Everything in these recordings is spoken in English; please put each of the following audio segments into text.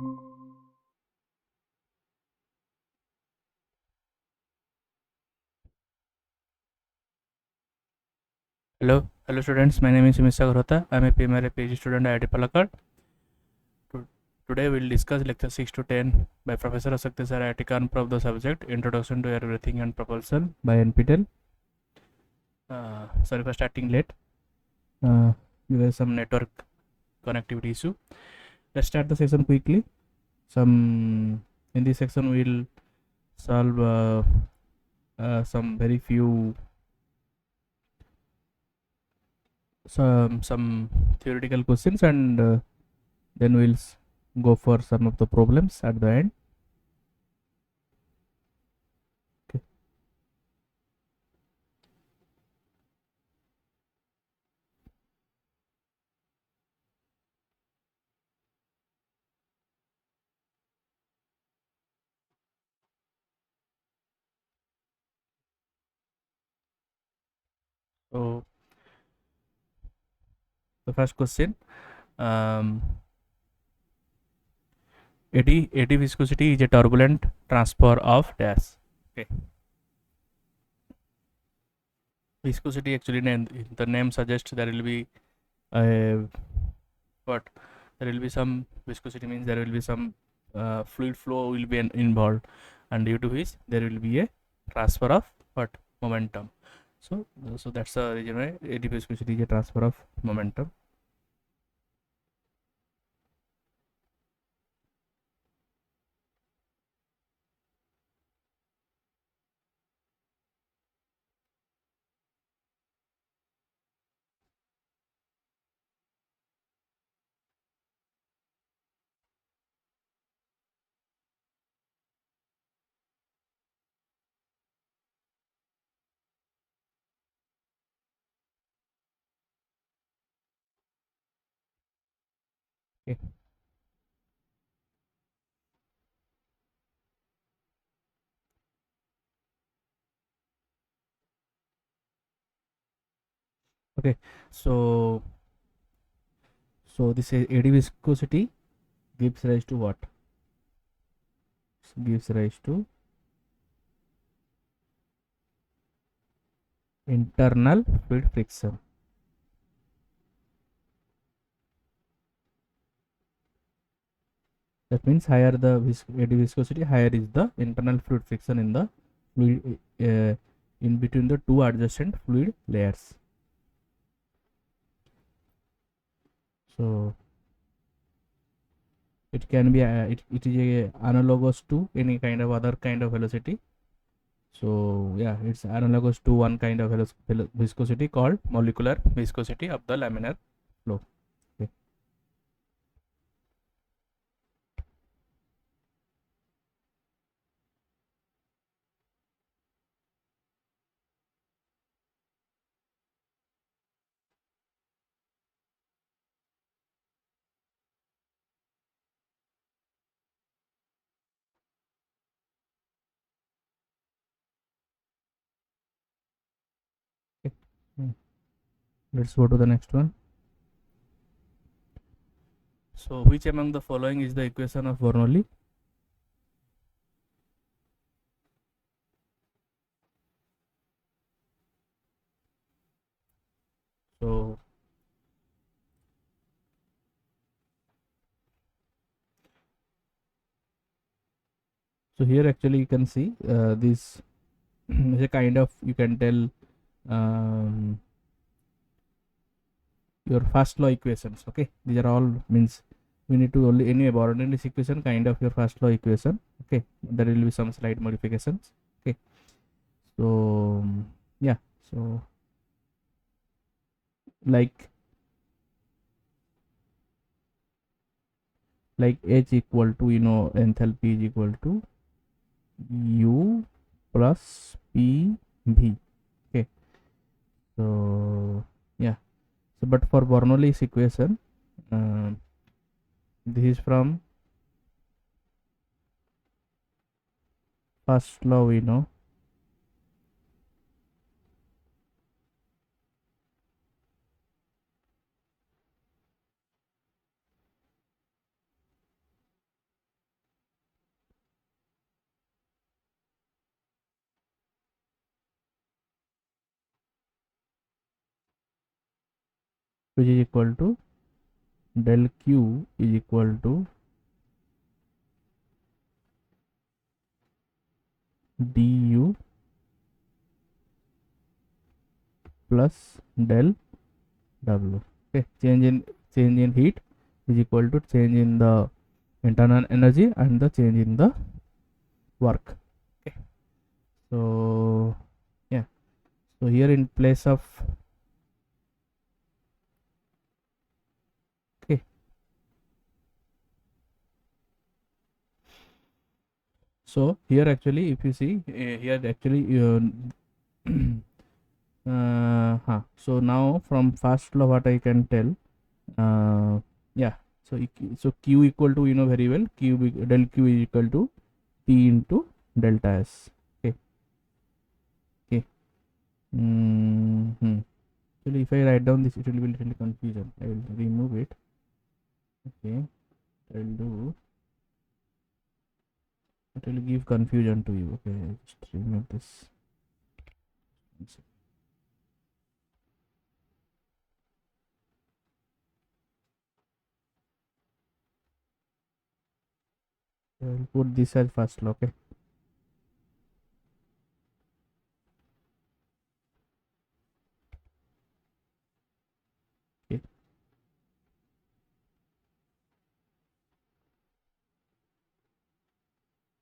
Hello students. My name is Sumit Sagar Hota. I am a PMR PhD student at IIT Palakkad. Today we will discuss lecture 6 to 10 by Professor Asakti Sir IIT Kanpur of the subject Introduction to Airbreathing and Propulsion by NPTEL. Sorry for starting late. There was some network connectivity issue. Let's start the session quickly. In this section we will solve some very few some theoretical questions, and then we'll go for some of the problems at the end. Okay. So the first question, um, AD viscosity is a turbulent transfer of dash. Okay. Viscosity actually, the name suggests there will be a what? There will be some viscosity, means there will be some fluid flow will be involved, and due to which there will be a transfer of what? Momentum. So that's the reason why AD viscosity is a transfer of momentum. Okay. Okay. So this AD viscosity gives rise to what? Gives rise to internal fluid friction. That means higher the AD viscosity, higher is the internal fluid friction in the fluid in between the two adjacent fluid layers. So it can be it is a analogous to any kind of other kind of velocity. So yeah, it's analogous to one kind of viscosity called molecular viscosity of the laminar flow. Okay. Okay. Let's go to the next one. So which among the following is the equation of Bernoulli? So here actually you can see this is a kind of, you can tell, your first law equations. Okay, these are all, means we need to only anyway Bernoulli equation kind of your first law equation. Okay, there will be some slight modifications. Okay, so yeah, so like H equal to, enthalpy is equal to U plus PV. Okay, so yeah, so but for Bernoulli's equation, this is from first law we know. which is equal to del q is equal to du plus del w. Okay, change in heat is equal to change in the internal energy and the change in the work. Okay, so yeah, so here in place of okay, so here actually if you see here actually so now from first law what I can tell, yeah, so q equal to, you know very well, del q is equal to P into delta S. Okay, okay. Actually, if I write down this, it will be little confusion. I will remove it. Okay, I will do. It will give confusion to you. Okay, I just remove this. I will put this as first law. Okay. Okay.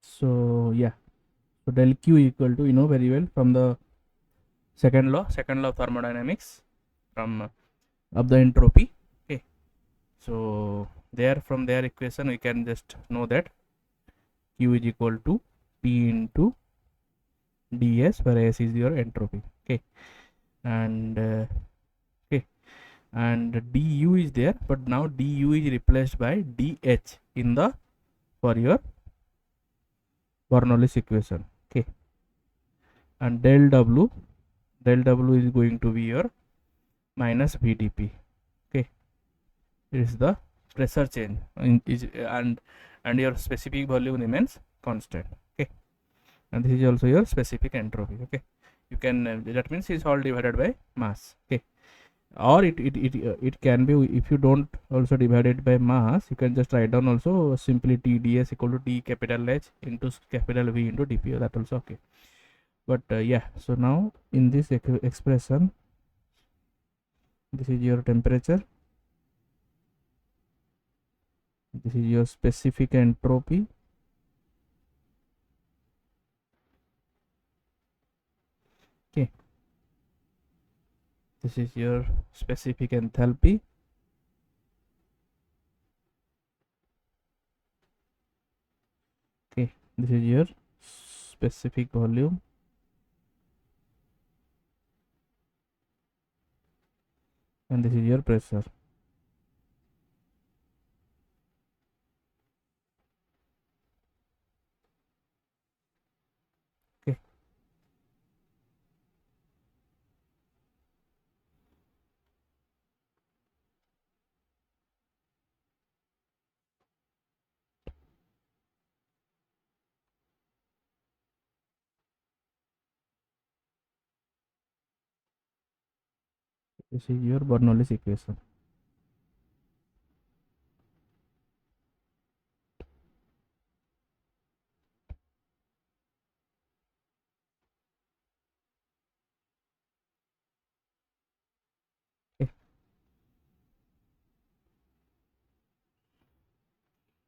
So yeah, so del Q equal to, you know very well, from the second law of thermodynamics, from of the entropy. Okay, so there, from their equation we can just know that Q is equal to P into ds, where S is your entropy. Okay, and okay, and du is there, but now du is replaced by dh in the, for your Bernoulli's equation. Okay, and del w is going to be your minus vdp. Okay, it is the pressure change and your specific volume remains constant. Okay, and this is also your specific entropy. Okay, you can that means it's all divided by mass. Okay, or it can be, if you don't also divide it by mass, you can just write down also simply tds equal to t capital H into capital V into dp. That also okay. But yeah, so now in this expression, this is your temperature, this is your specific entropy, okay, this is your specific enthalpy, okay, this is your specific volume, and this is your pressure. Okay, this is your Bernoulli's equation. Okay,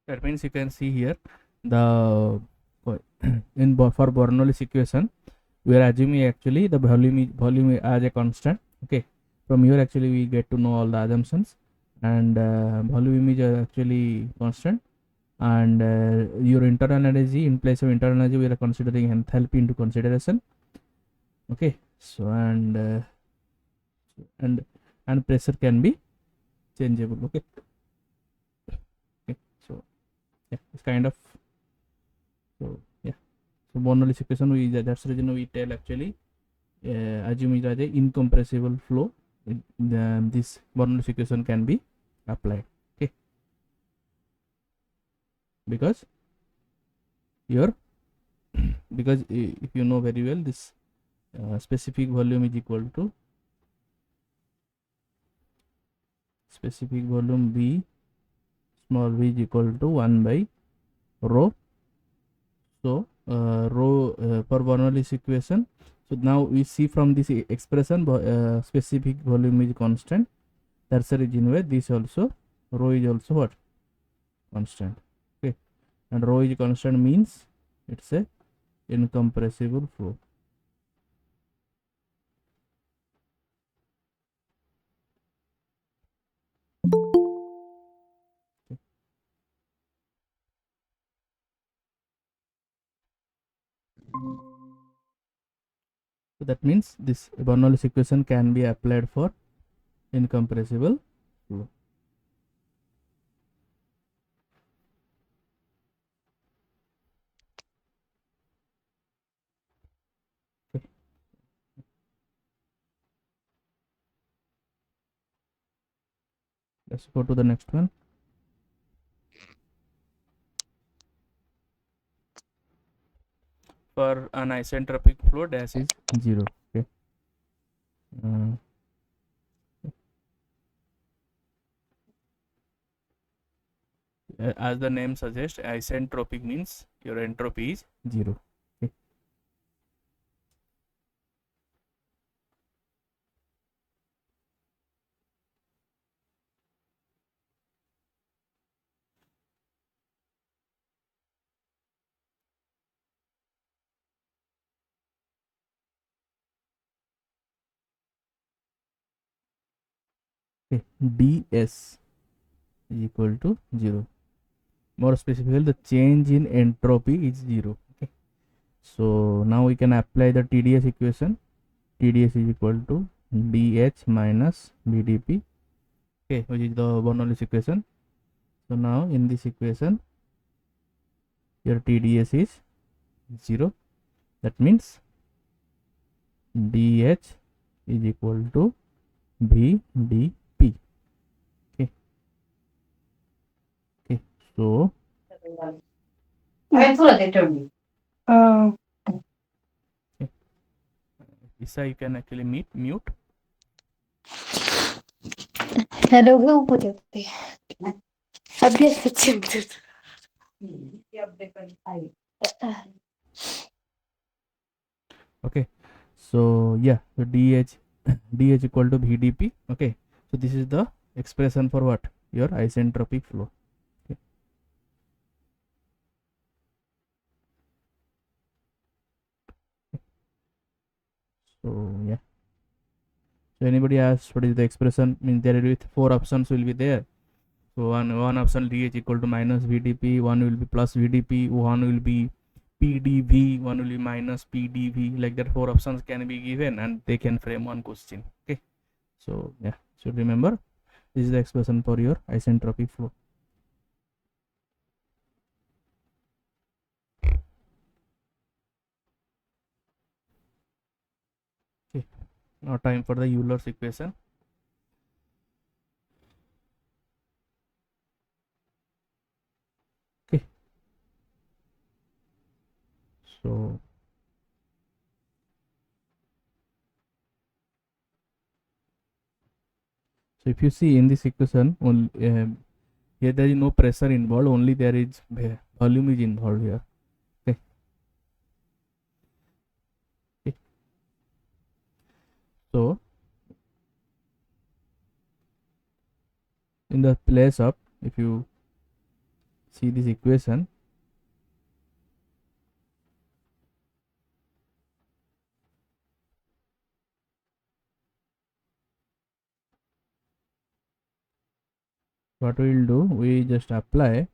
that means you can see here the in for Bernoulli's equation we are assuming actually the volume as a constant. Okay, from here actually we get to know all the assumptions, and volume is actually constant, and your internal energy, in place of internal energy we are considering enthalpy into consideration. Okay, so and pressure can be changeable. Okay, okay, so yeah, it's kind of, so yeah, so Bernoulli's equation, we, that's the reason we tell actually assume it as a incompressible flow, this Bernoulli's equation can be applied. Okay, because your because if you know very well, this specific volume is equal to specific volume B small v is equal to 1 by rho. So rho for Bernoulli's equation. So now we see from this expression specific volume is constant, tertiary is inverse, this also rho is also what? Constant. Okay, and rho is constant means it's a incompressible flow. Okay. So that means this Bernoulli's equation can be applied for incompressible flow. Okay. Let's go to the next one. For an isentropic flow, dash is 0. Okay. As the name suggests, isentropic means your entropy is 0. Okay. Okay. ds is equal to 0. More specifically, the change in entropy is 0. Okay. So now we can apply the TDS equation. TDS is equal to dH minus VdP. Okay, which is the Bernoulli's equation. So now in this equation, your TDS is 0. That means dH is equal to VdP. Okay. Okay. So okay. Isa, you can actually mute. Okay, so yeah, so dH equal to VdP. Okay, so this is the expression for what? Your isentropic flow. Okay. So yeah, so anybody asks what is the expression? Means there will be 4 options will be there. So one option dH equal to minus VdP, one will be plus VdP, one will be PdV, one will be minus PdV. Like that, 4 options can be given and they can frame one question. Okay, so yeah, should remember this is the expression for your isentropic flow. Okay, now time for the Euler's equation. Okay, so if you see in this equation, only here there is no pressure involved, only there is volume is involved here. Okay. Okay. So in the place of, if you see this equation, what we will do, we just apply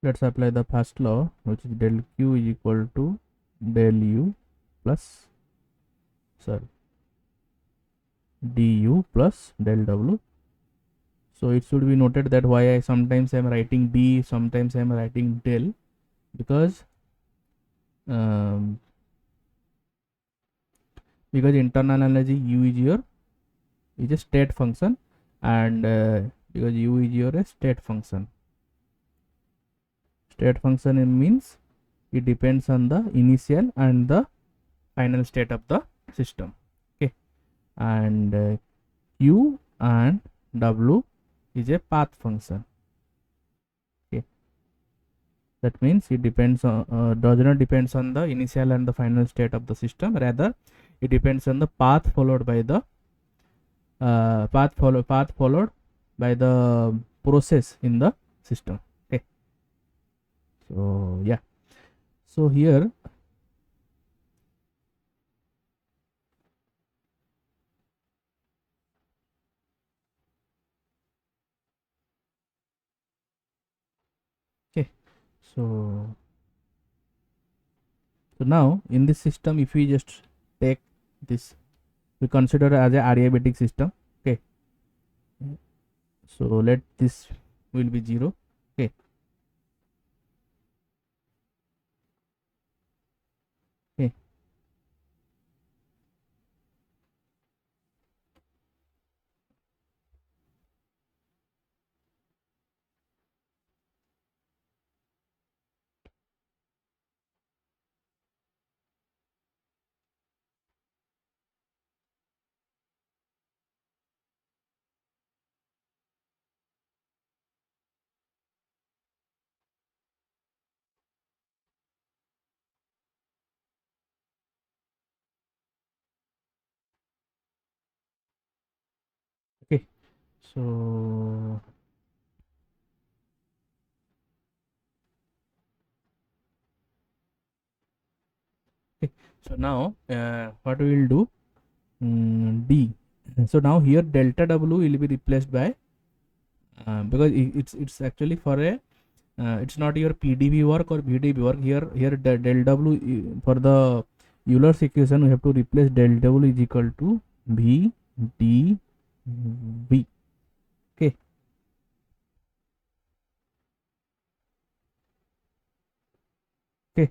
let's apply the first law, which is del Q is equal to del U plus du plus del W. So it should be noted that why I sometimes am writing d, sometimes I am writing del, because internal energy u is a state function, and because u is your state function. State function means it depends on the initial and the final state of the system. Okay, and q and w is a path function. Okay, that means it depends on does not depends on the initial and the final state of the system, rather it depends on the path followed by the path followed by the process in the system. Okay, so yeah, so here okay, so now in this system, if we just take this, we consider as a adiabatic system. Okay, so let this will be 0. Okay, okay, okay, so okay, so now what we will do, d, so now here delta w will be replaced by because it's actually for a it's not your PDB work or VDB work. Here del W for the Euler's equation, we have to replace del W is equal to V D V. Okay, okay,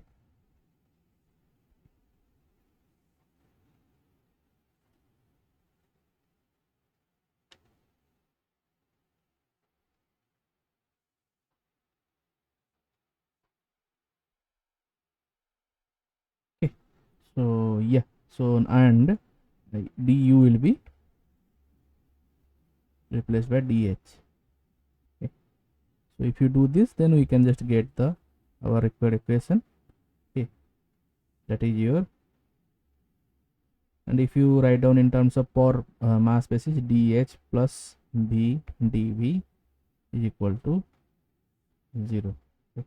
okay. So yeah, so and du will be replaced by dh. Okay, so if you do this, then we can just get the our required equation. Okay, that is your, and if you write down in terms of per mass basis, dh plus v dv is equal to 0. Okay.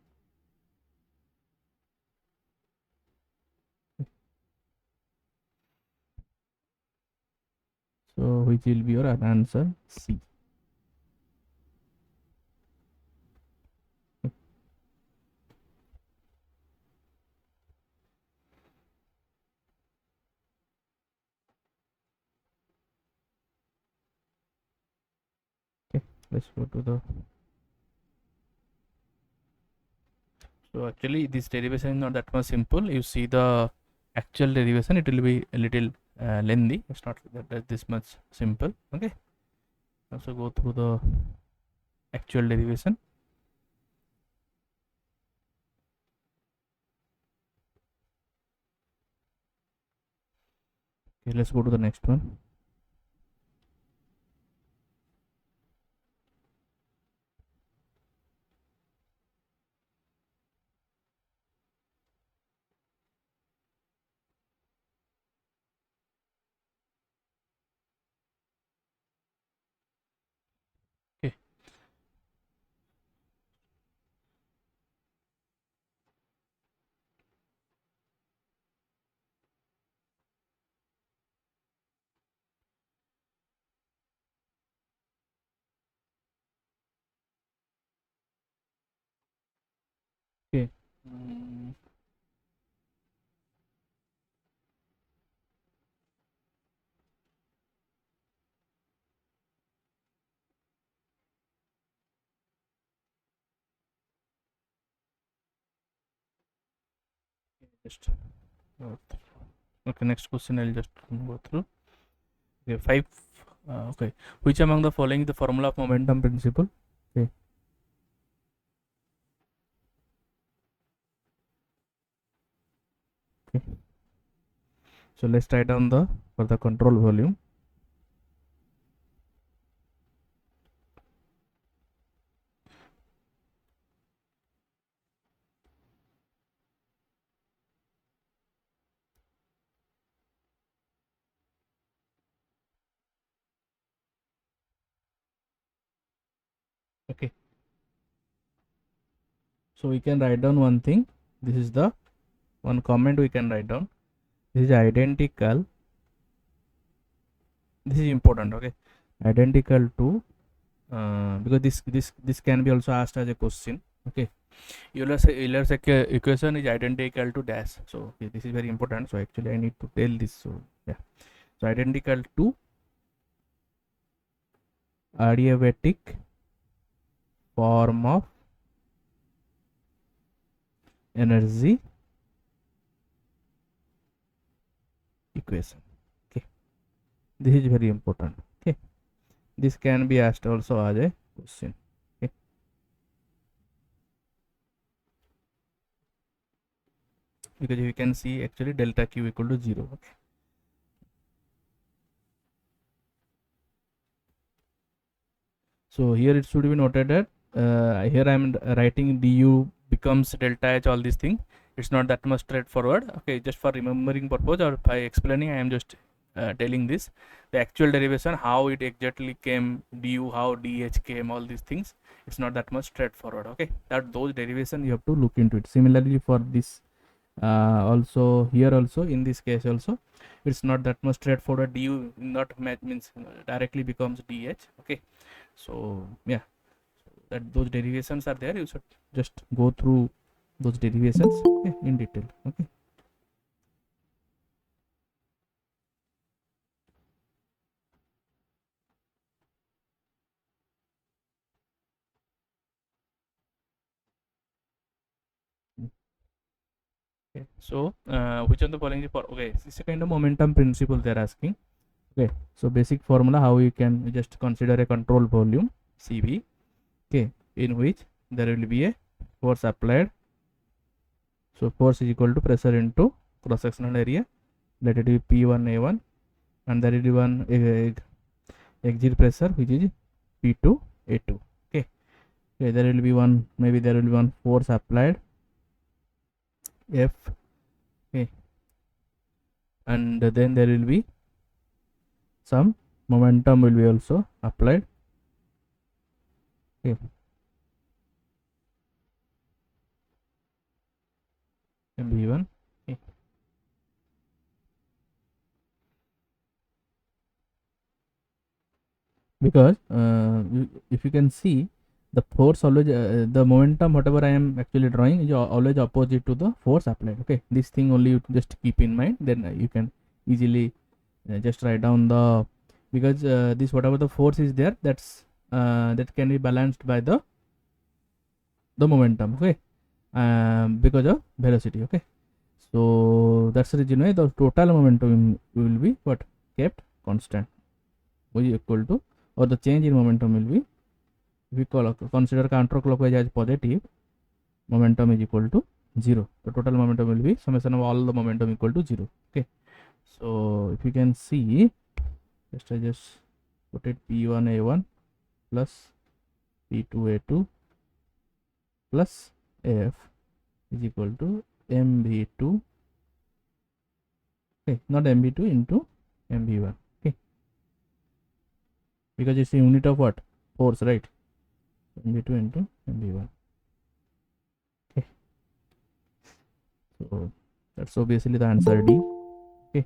So which will be your answer C. Okay, let's go to the, so actually this derivation is not that much simple. You see the actual derivation, it will be a little lengthy. It's not that this much simple. Okay, also go through the actual derivation. Okay, let's go to the next one. Okay, okay. Just go through. Okay, next question I'll just go through. Okay, 5. Okay, which among the following is the formula of momentum principle? Okay, okay. So let's write down the for the control volume. Okay, so we can write down one thing. This is the one comment we can write down. This is identical. This is important. Okay, identical to because this can be also asked as a question. Okay, Euler's equation is identical to dash. So okay, this is very important. So actually I need to tell this. So yeah, so identical to adiabatic form of energy equation. Okay, this is very important. Okay, this can be asked also as a question. Okay, because you can see actually delta q equal to 0. Okay, so here it should be noted that here I am writing du becomes delta h, all these things. It's not that much straightforward. Okay, just for remembering purpose or by explaining I am just telling this. The actual derivation, how it exactly came, du, how dh came, all these things, it's not that much straightforward. Okay, that those derivation you have to look into it. Similarly for this also, here also in this case also it's not that much straightforward. Du not means directly becomes dh. Okay, so yeah, that those derivations are there. You should just go through those derivations, okay, in detail. Okay, okay. So which of the following is for, okay, this is a kind of momentum principle they are asking. Okay, so basic formula, how you can just consider a control volume cv, okay, in which there will be a force applied. So force is equal to pressure into cross sectional area, let it be p1 a1, and there will be one exit pressure which is p2 a2. Okay, okay, there will be one, maybe there will be one force applied f. Okay, and then there will be some momentum will be also applied. Okay, mv1. Okay, because if you can see the force always the momentum whatever I am actually drawing is always opposite to the force applied. Okay, this thing only you just keep in mind, then you can easily just write down the, because this whatever the force is there, that's that can be balanced by the momentum. Okay, because of velocity. Okay, so that's the reason why the total momentum will be what, kept constant, which is equal to, or the change in momentum will be, if we consider counterclockwise as positive, momentum is equal to 0. The total momentum will be summation of all the momentum equal to 0. Okay, so if you can see, just put it p1 a1 plus p2 a2 plus f is equal to mv2, okay, not mv2 into mv1. Okay, because it's a unit of what, force, right? mv2 into mv1. Okay, so that's obviously the answer D. Okay,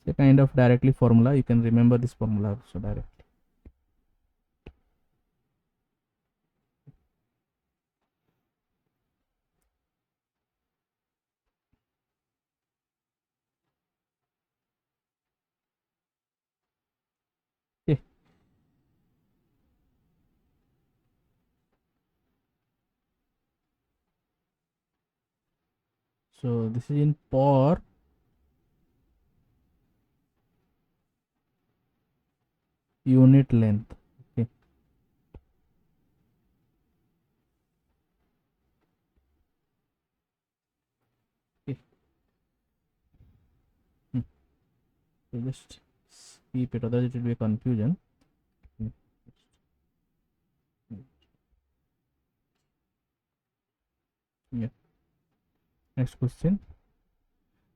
it's a kind of directly formula, you can remember this formula also directly. Okay, so this is in per unit length. Okay, okay. So just keep it, otherwise it will be a confusion. Yeah. Next question.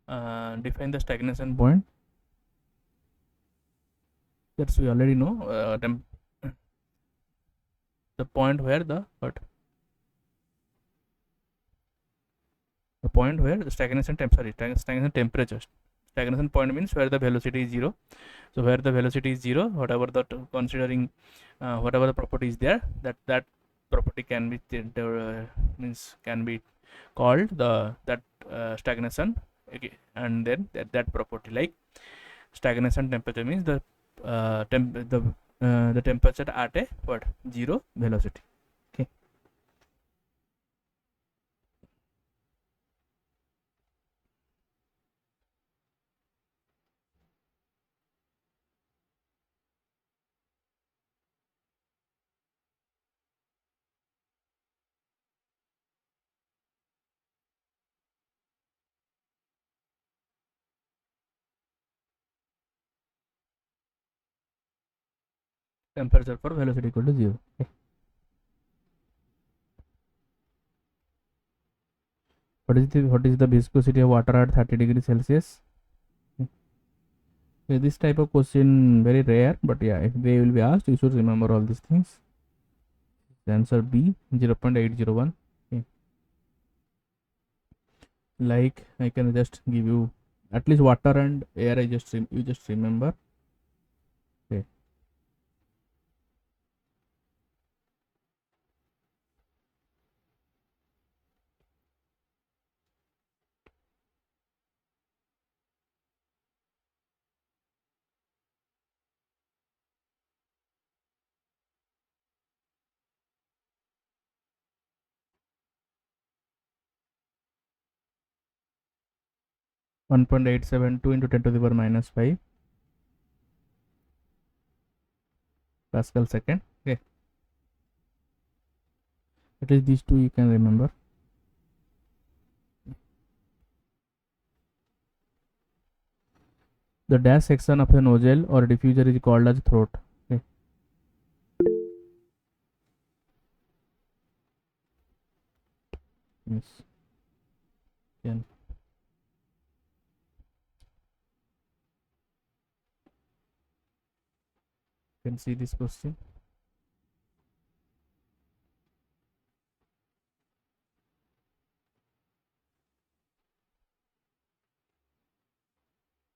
Define the stagnation point. That's we already know. The point where the point where the stagnation temperature. Stagnation point means where the velocity is zero. So where the velocity is zero, whatever the considering whatever the property is there, that property can be means can be called that stagnation. Okay, and then that property, like stagnation temperature means the the temperature at a zero velocity. Okay. Temperature for velocity equal to zero. Okay. What is the viscosity of water at 30 degrees Celsius? Okay. So this type of question very rare, but yeah, if they will be asked, you should remember all these things. The answer B, 0.801. Okay. Like I can just give you at least water and air. You just remember. Okay. 1.872 into 10 to the power minus 5 Pascal second. Okay. At least these two you can remember. The dash section of a nozzle or diffuser is called as throat. Okay. Yes. Can see this question.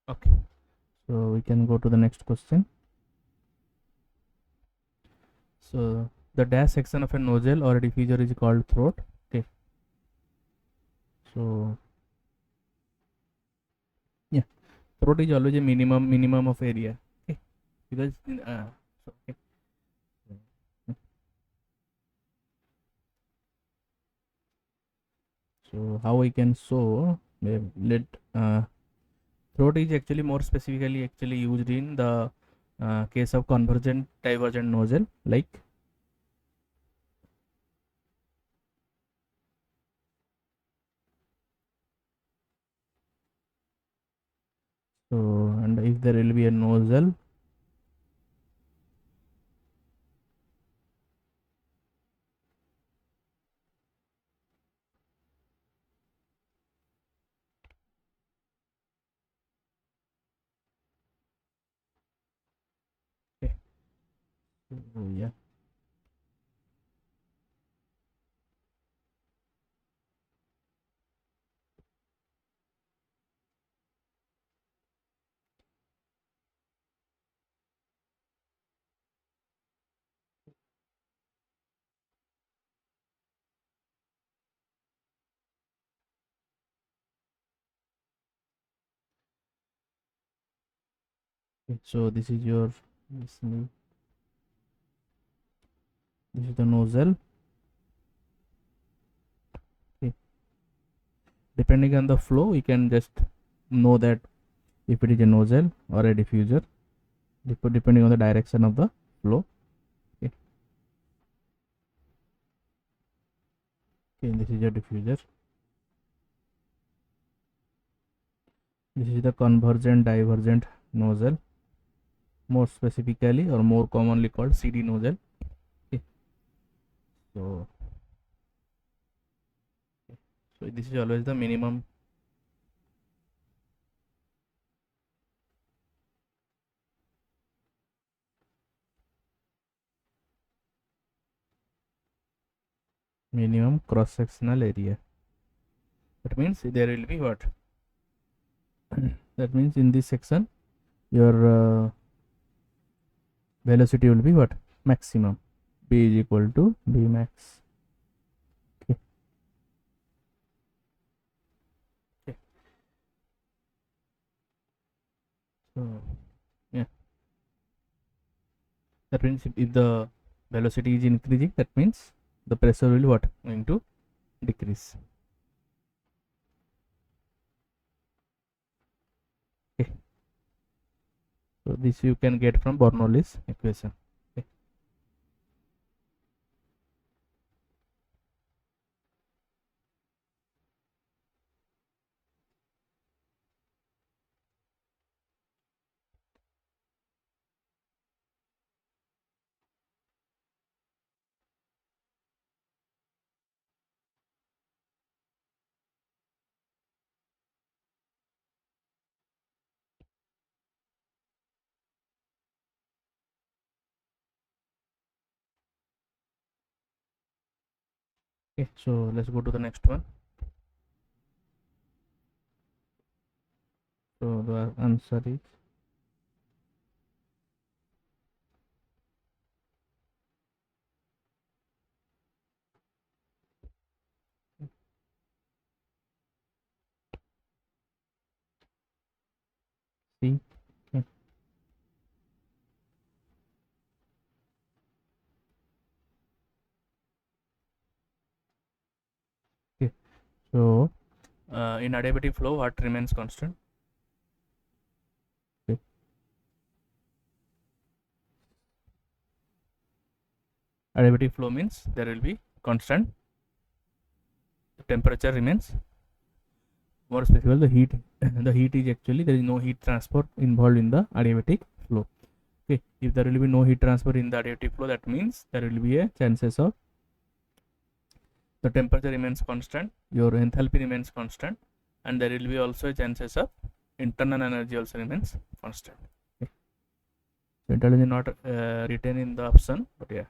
Okay. So we can go to the next question. So the dash section of a nozzle or a diffuser is called throat. Okay. So yeah, throat is always a minimum of area. Okay. Because so, okay. So how we can show, let throat is actually more specifically actually used in the case of convergent divergent nozzle, like so, and if there will be a nozzle, okay. So yeah, okay. So this is your this is the nozzle. Okay. Depending on the flow, we can just know that if it is a nozzle or a diffuser, depending on the direction of the flow. Okay. Okay, this is a diffuser. This is the convergent divergent nozzle, more specifically or more commonly called CD nozzle. Okay. So this is always the minimum cross sectional area. That means there will be what? That means in this section your velocity will be what? Maximum. B is equal to B max. Okay. Okay. So yeah, that means if the velocity is increasing, that means the pressure will what? Going to decrease. Okay. So this you can get from Bernoulli's equation. Okay. Okay, so let's go to the next one. So the answer is C. Okay. Okay. So in adiabatic flow, what remains constant? Okay. Adiabatic flow means there will be constant. The temperature remains. More specifically, the heat. The heat is actually there is no heat transport involved in the adiabatic flow. Okay. If there will be no heat transfer in the adiabatic flow, that means there will be a chances of the temperature remains constant, your enthalpy remains constant, and there will be also chances of internal energy also remains constant. Okay. So internal is not written in the option, but yeah.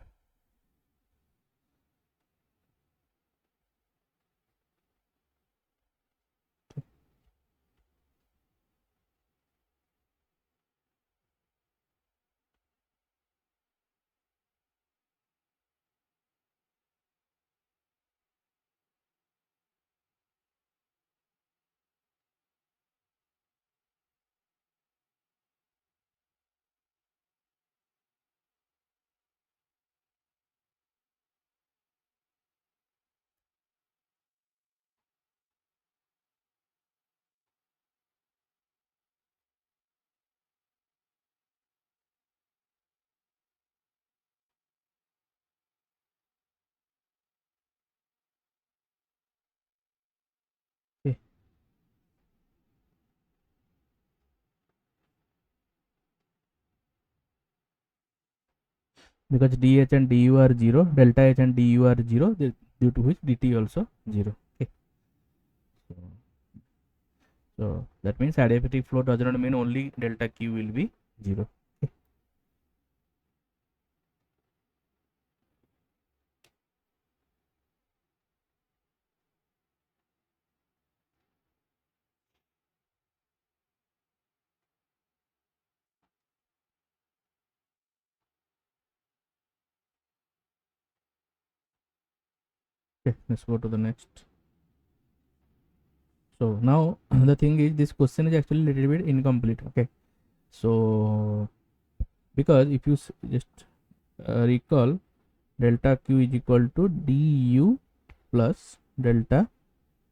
Okay. Because dH and du are 0, delta H and du are 0, due to which dt also 0. Okay. So that means adiabatic flow does not mean only delta Q will be 0. Okay. Okay, let's go to the next. So now the thing is, this question is actually a little bit incomplete. Okay. So because if you just recall, delta Q is equal to du plus delta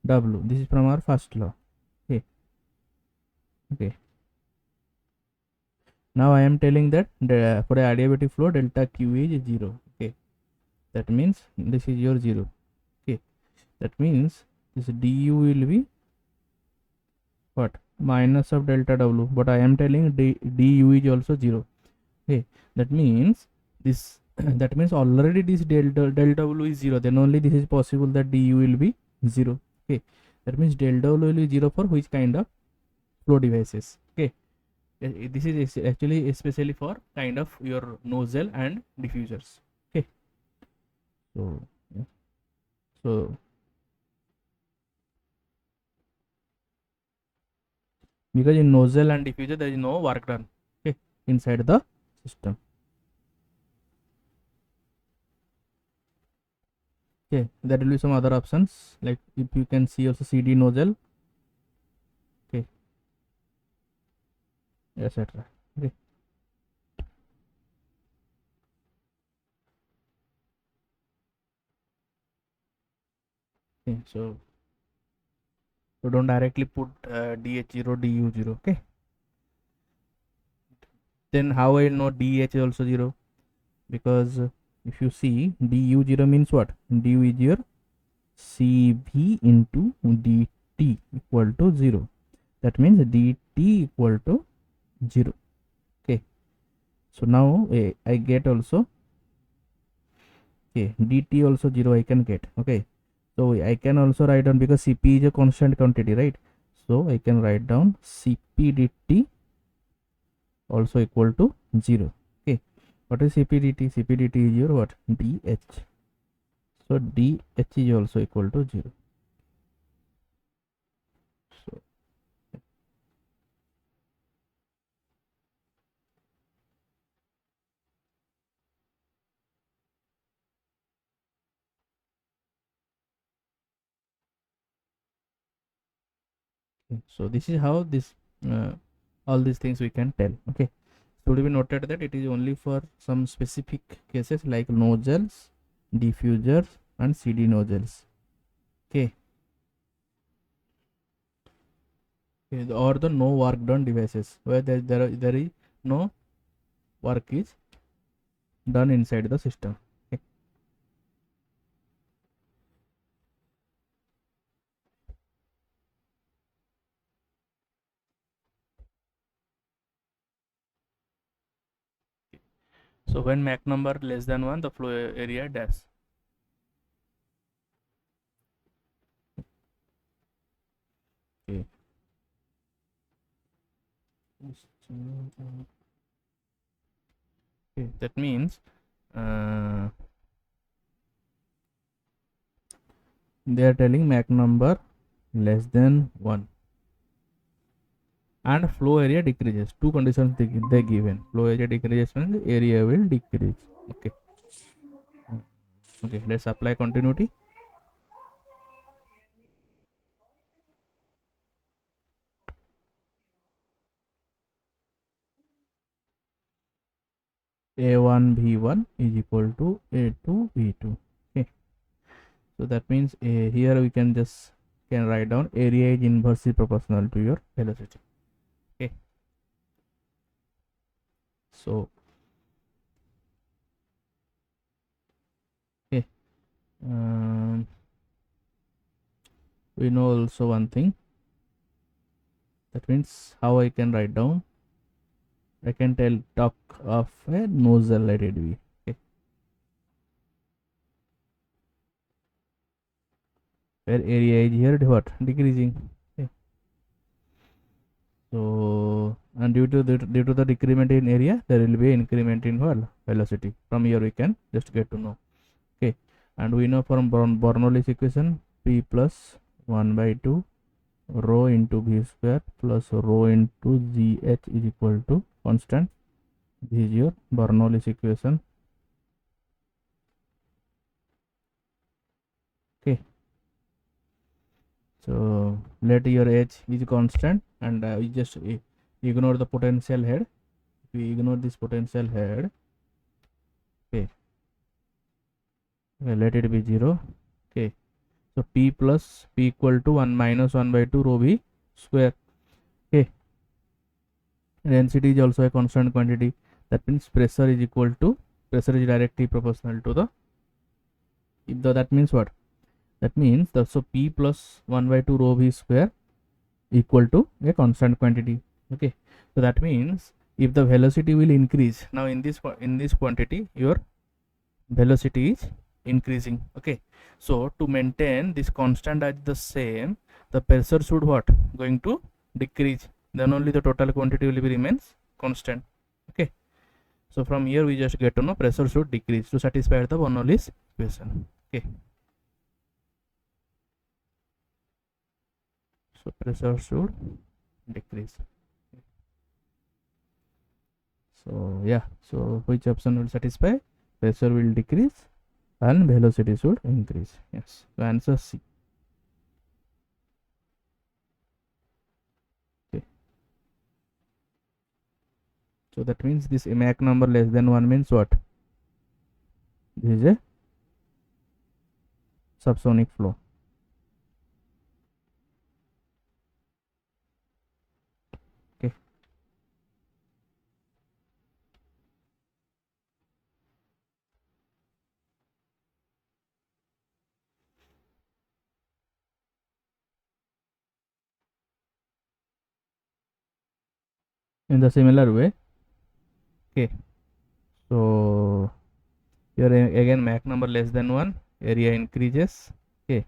W. This is from our first law. Okay. Okay. Now I am telling that for a adiabatic flow, delta Q is 0. Okay. That means this is your 0. Okay. That means this du will be what? minus of delta W, but I am telling du is also 0. Okay, that means this that means already this del W is 0, then only this is possible that du will be 0. Okay, that means del W will be 0 for which kind of flow devices. Okay, this is actually especially for kind of your nozzle and diffusers. Okay, so yeah. So because in nozzle and diffuser there is no work done, okay, inside the system. Okay, there will be some other options, like if you can see also CD nozzle, okay, etc. Okay. Okay, so don't directly put DH0 DU0. Okay, then how I know DH is also 0? Because if you see DU0 means what? Du is your CV into dt equal to 0. That means dt equal to 0. Okay, so now I get also, okay, dt also 0 I can get. Okay, so I can also write down, because Cp is a constant quantity, right? So I can write down Cp dt also equal to 0. Okay, what is Cp dt? Cp dt is your what? dh. So dh is also equal to 0. So so this is how this all these things we can tell. Okay, so it will be noted that it is only for some specific cases like nozzles, diffusers and CD nozzles. Okay, or the no work done devices where there is no work is done inside the system. Okay. So when Mach number less than 1, the flow area dash. Okay. Okay, that means they are telling Mach number less than 1 and flow area decreases. Two conditions they given. Flow area decreases means area will decrease. Okay. Okay, let's apply continuity. A1 V1 is equal to A2 V2. Okay, so that means here we can just can write down area is inversely proportional to your velocity. Okay, so okay, we know also one thing, that means how I can write down, I can tell talk of a nozzle, let it be. Okay, where area is here what? Decreasing. Okay, so and due to the decrement in area, there will be increment in what? Velocity. From here we can just get to know. Okay, and we know from Bernoulli's equation, P plus 1 by 2 rho into V square plus rho into GH is equal to constant. This is your Bernoulli's equation. Okay, so let your H is constant, and you just ignore the potential head. If we ignore this potential head, okay, let it be 0. Okay, so P plus P equal to 1 minus 1 by 2 rho V square. Okay, density is also a constant quantity. That means pressure is equal to, pressure is directly proportional to the, that means what? That means the, so P plus 1 by 2 rho V square equal to a constant quantity. Okay, so that means if the velocity will increase, now in this quantity your velocity is increasing. Okay, so to maintain this constant as the same, the pressure should what going to decrease, then only the total quantity will be remains constant. Okay, so from here we just get to know pressure should decrease to satisfy the Bernoulli's equation. Okay, so pressure should decrease. So yeah, so which option will satisfy? Pressure will decrease and velocity should increase. Yes, so answer C. Okay, so that means this Mach number less than 1 means what? This is a subsonic flow. Okay, in the similar way. Okay, so here again Mach number less than 1, area increases. Okay,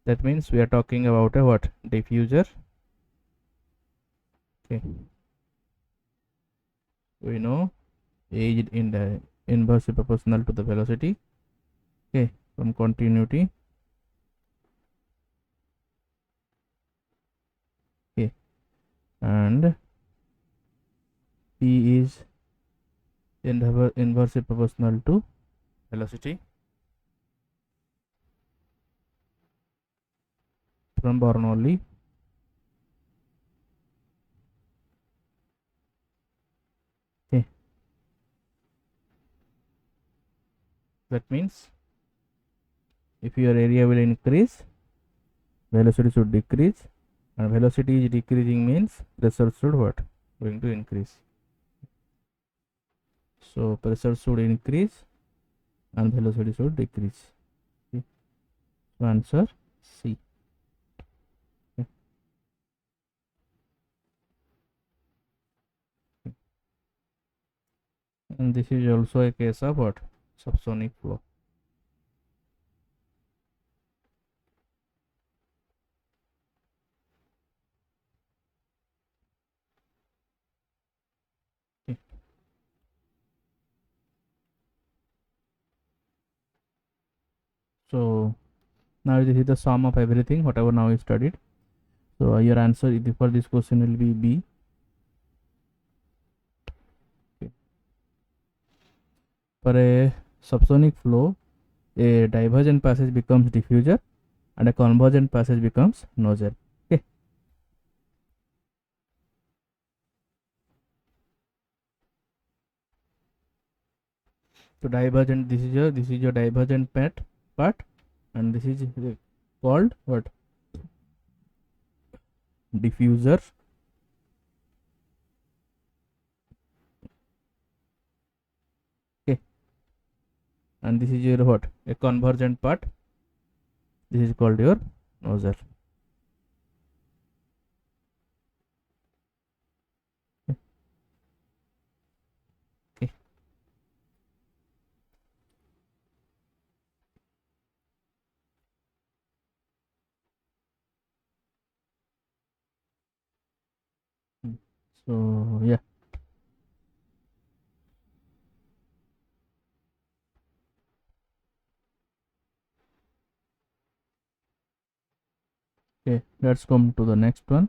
that means we are talking about a what? Diffuser. Okay, we know A is in the inversely proportional to the velocity. Okay, from continuity. Okay, and P is inversely proportional to velocity from Bernoulli. Okay, that means if your area will increase, velocity should decrease, and velocity is decreasing means pressure should what? Going to increase. So pressure should increase and velocity should decrease. Okay, so answer C. Okay. And this is also a case of what? Subsonic flow. Okay. So now this is the sum of everything whatever now you studied. So your answer for this question will be B. Okay. For a subsonic flow, a divergent passage becomes diffuser and a convergent passage becomes nozzle. Okay. So divergent, this is your divergent part, and this is called what? Diffuser. Okay, and this is your what? A convergent part. This is called your nozzle. Okay. So yeah. Okay, let's come to the next one.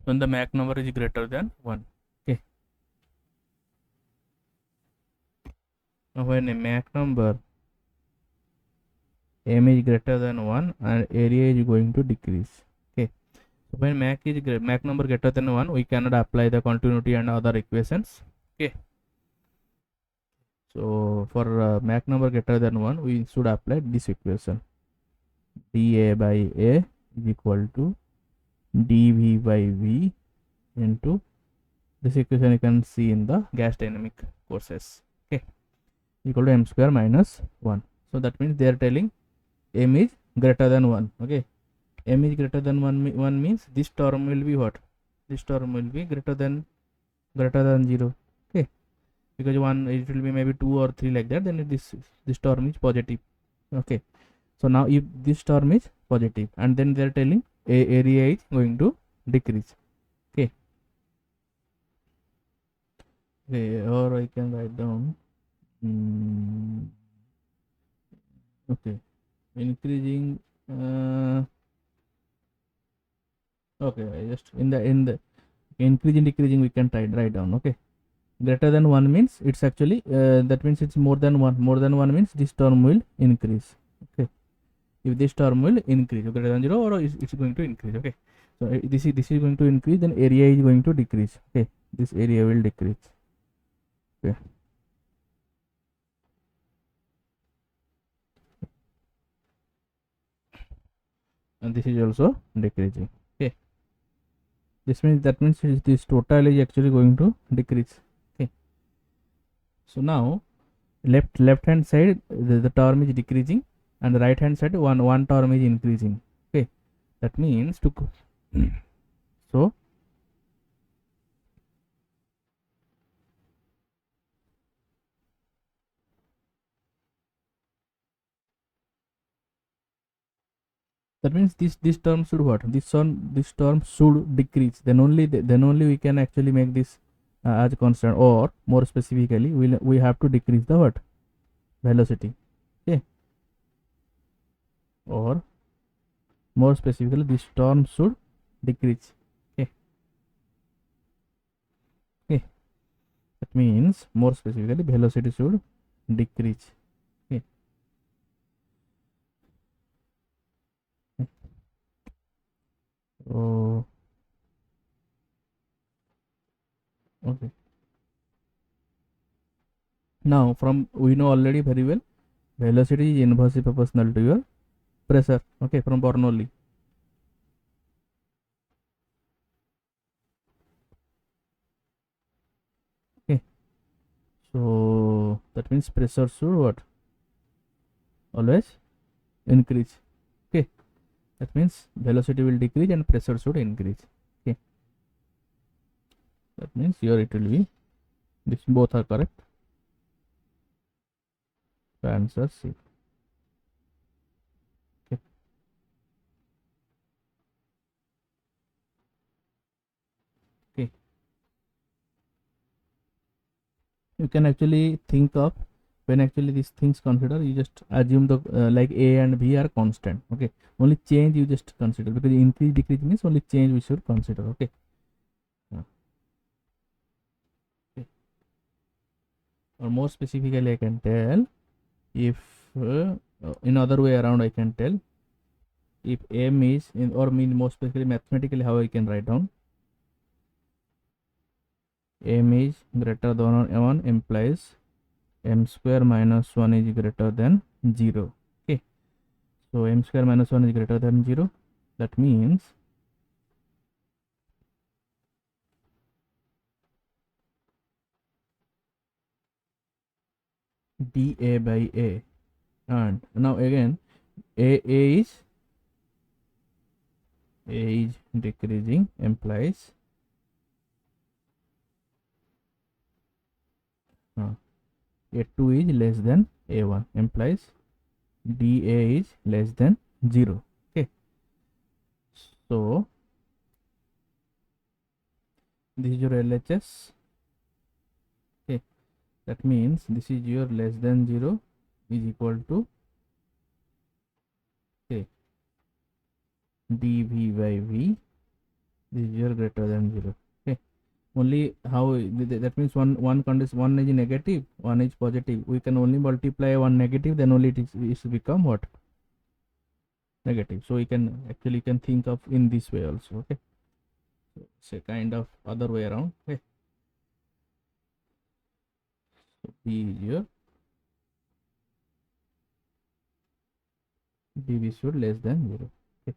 When the Mach number is greater than 1. Okay. Now when a Mach number M is greater than 1 and area is going to decrease. Okay. So when Mach number greater than 1, we cannot apply the continuity and other equations. Okay. So for Mach number greater than 1, we should apply this equation. dA by A is equal to dV by V into this equation you can see in the gas dynamic courses. Okay, equal to m square minus 1. So that means they are telling m is greater than 1. Okay, m is greater than 1 means this term will be what? This term will be greater than 0. Okay, because 1 it will be maybe 2 or 3 like that, then this term is positive. Okay, so now if this term is positive and then they are telling area is going to decrease. Okay, okay, or I can write down okay, increasing okay, just in the increasing decreasing we can write down. Okay, greater than 1 means it's actually that means it's more than 1 means this term will increase. Okay, if this term will increase greater than 0 or it's going to increase. Okay, so this is going to increase, then area is going to decrease. Okay, this area will decrease. Okay, and this is also decreasing. Okay, this means that means this total is actually going to decrease. Okay, so now left hand side the term is decreasing and the right hand side one term is increasing. Okay, that means to so that means this term should what, this term should decrease, then only we can actually make this as constant, or more specifically we have to decrease the what, velocity. Okay, or more specifically this term should decrease. Okay, okay, that means more specifically velocity should decrease. Okay, so okay, now from we know already very well velocity is inversely proportional to your pressure. Okay, from Bernoulli. Okay, so that means pressure should what, always increase. Okay, that means velocity will decrease and pressure should increase. Okay, that means here it will be this, both are correct. The answer C. Okay, okay, you can actually think of, when actually these things consider, you just assume the like a and b are constant. Okay, only change you just consider, because increase decrease means only change we should consider. Okay, okay. Or more specifically I can tell, if in other way around I can tell, if m is in, or mean more specifically mathematically how I can write down, m is greater than 1 implies m square minus 1 is greater than 0. Okay, so m square minus 1 is greater than 0, that means dA by a, and now again a is decreasing implies a2 is less than a1 implies dA is less than 0. Okay, so this is your LHS. Okay, that means this is your less than 0 is equal to, okay, dV by V, this is your greater than 0. Okay, only how that means one condition, one is negative, one is positive, we can only multiply one negative, then only it become what, negative. So we can actually can think of in this way also. Okay, so it's a kind of other way around. Okay, so B is your dV should less than 0. Okay,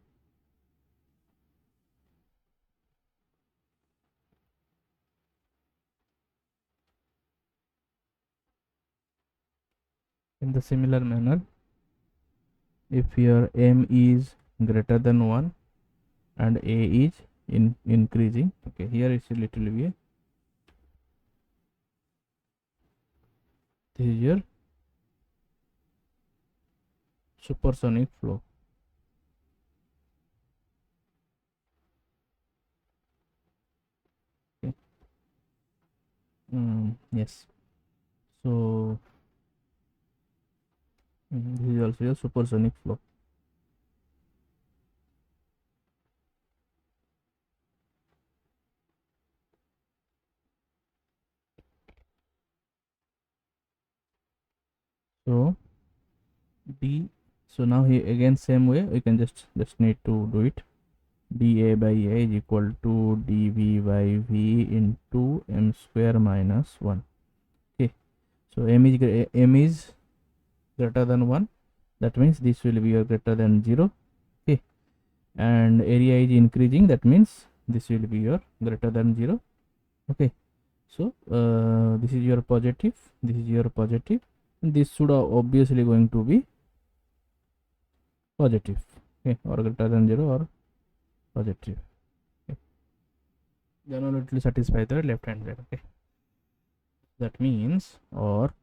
in the similar manner, if your m is greater than 1 and A is increasing. Okay, here it's a little bit. This is your supersonic flow. Okay. Yes. So this is also a supersonic flow. So d, so now here again same way we can just need to do it. dA by A is equal to dV by V into m square minus 1. Okay, so m is greater than 1, that means this will be greater than 0. Okay, and area is increasing, that means this will be your greater than 0. Okay, so this is your positive, this is your positive, and this should obviously going to be positive. Okay, or greater than 0 or positive. Okay, then only it will satisfy the left hand side. Okay, that means or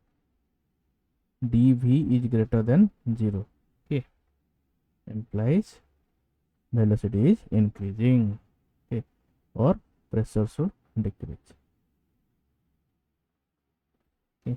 dV is greater than 0. Okay, implies velocity is increasing. Okay, or pressure should decrease. Okay,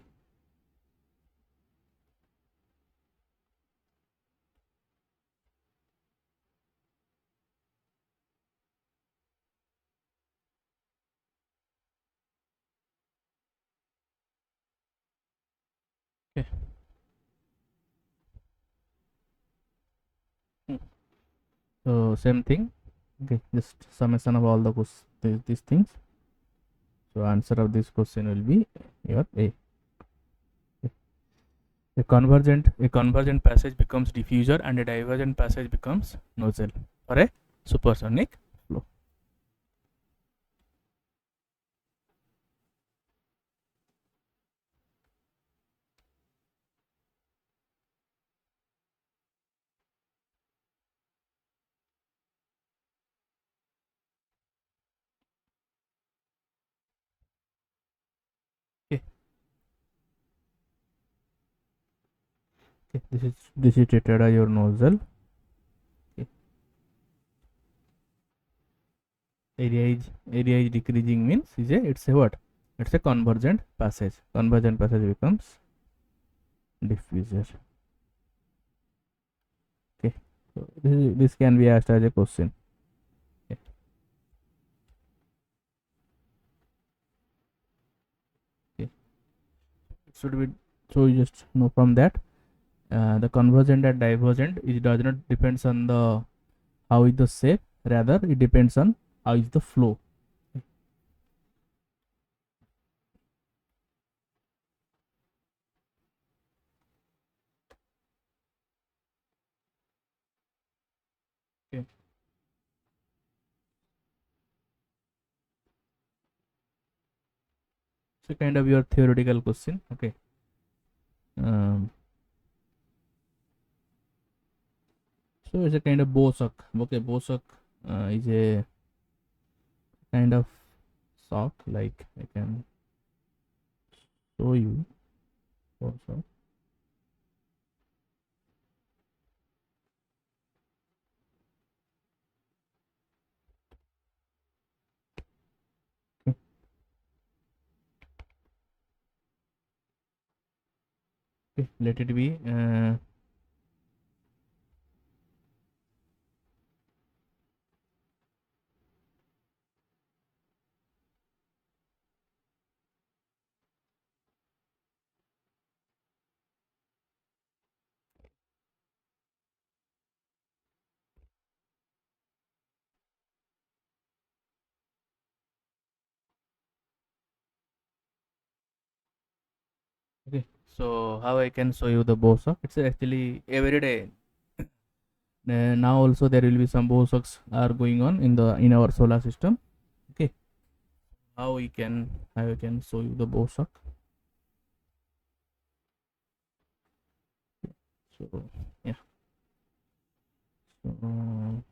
okay. So same thing. Okay, just summation of all the these things. So answer of this question will be your A. A convergent passage becomes diffuser and a divergent passage becomes nozzle for a supersonic flow. Okay, okay. This is treated as your nozzle. Okay. Area is decreasing means it's a what? It's a convergent passage. Convergent passage becomes diffuser. Okay, so this can be asked as a question. Okay. Okay. It should be, so you just know from that the convergent and divergent, it does not depends on the how is the shape, rather it depends on how is the flow. Okay. So kind of your theoretical question. Okay. So it's a kind of Bosock. Okay, Bosock is a kind of sock, like I can show you Bosock. Okay. Okay, let it be okay. So how I can show you the Bosock? It's actually every day. Now also there will be some Bosocks are going on in our solar system. Okay, how I can show you the Bosock. So yeah, mm,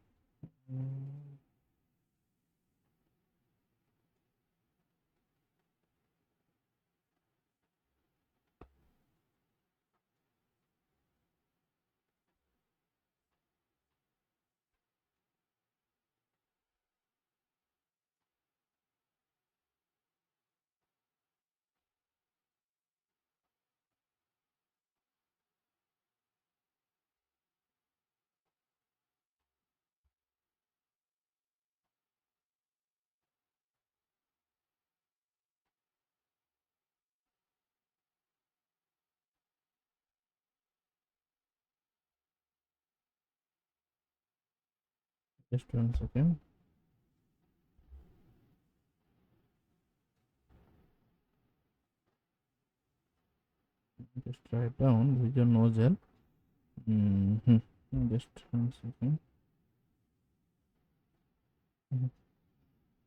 just 1 second. Just write down with your nozzle. Just 1 second.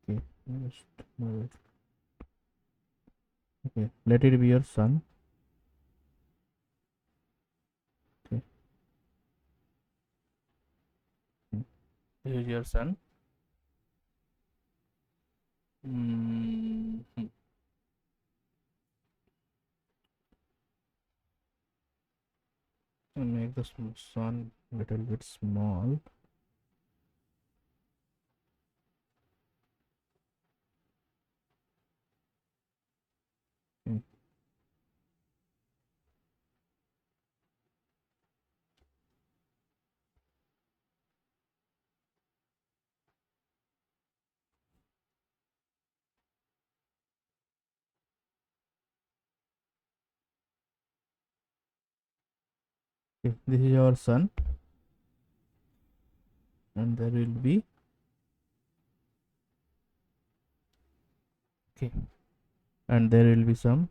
Okay, just move it. Okay, let it be your sun. Okay, this is your sun. Mm-hmm. Make the sun little bit small. Okay. Okay, this is our sun, and there will be okay, and there will be some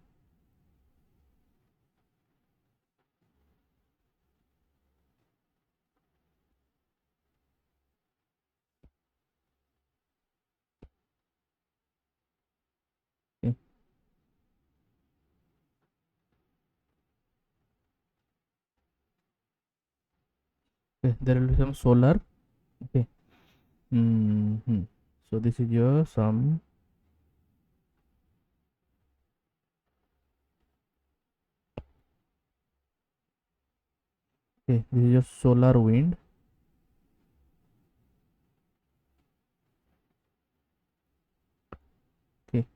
okay. Okay, there will be some solar. Okay. So this is your some. Okay, this is your solar wind. Okay.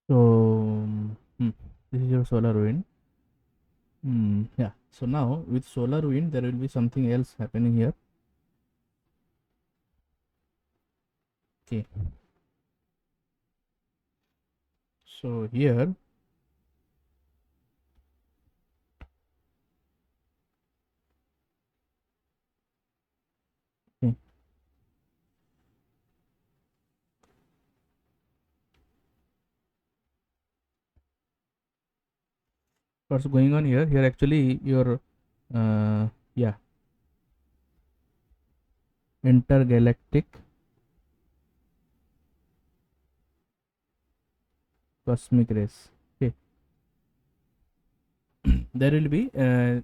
So this is your solar wind. Yeah. So now with solar wind, there will be something else happening here. Okay. So here, okay, what's going on here? Here actually your yeah, intergalactic cosmic rays. Okay, there will be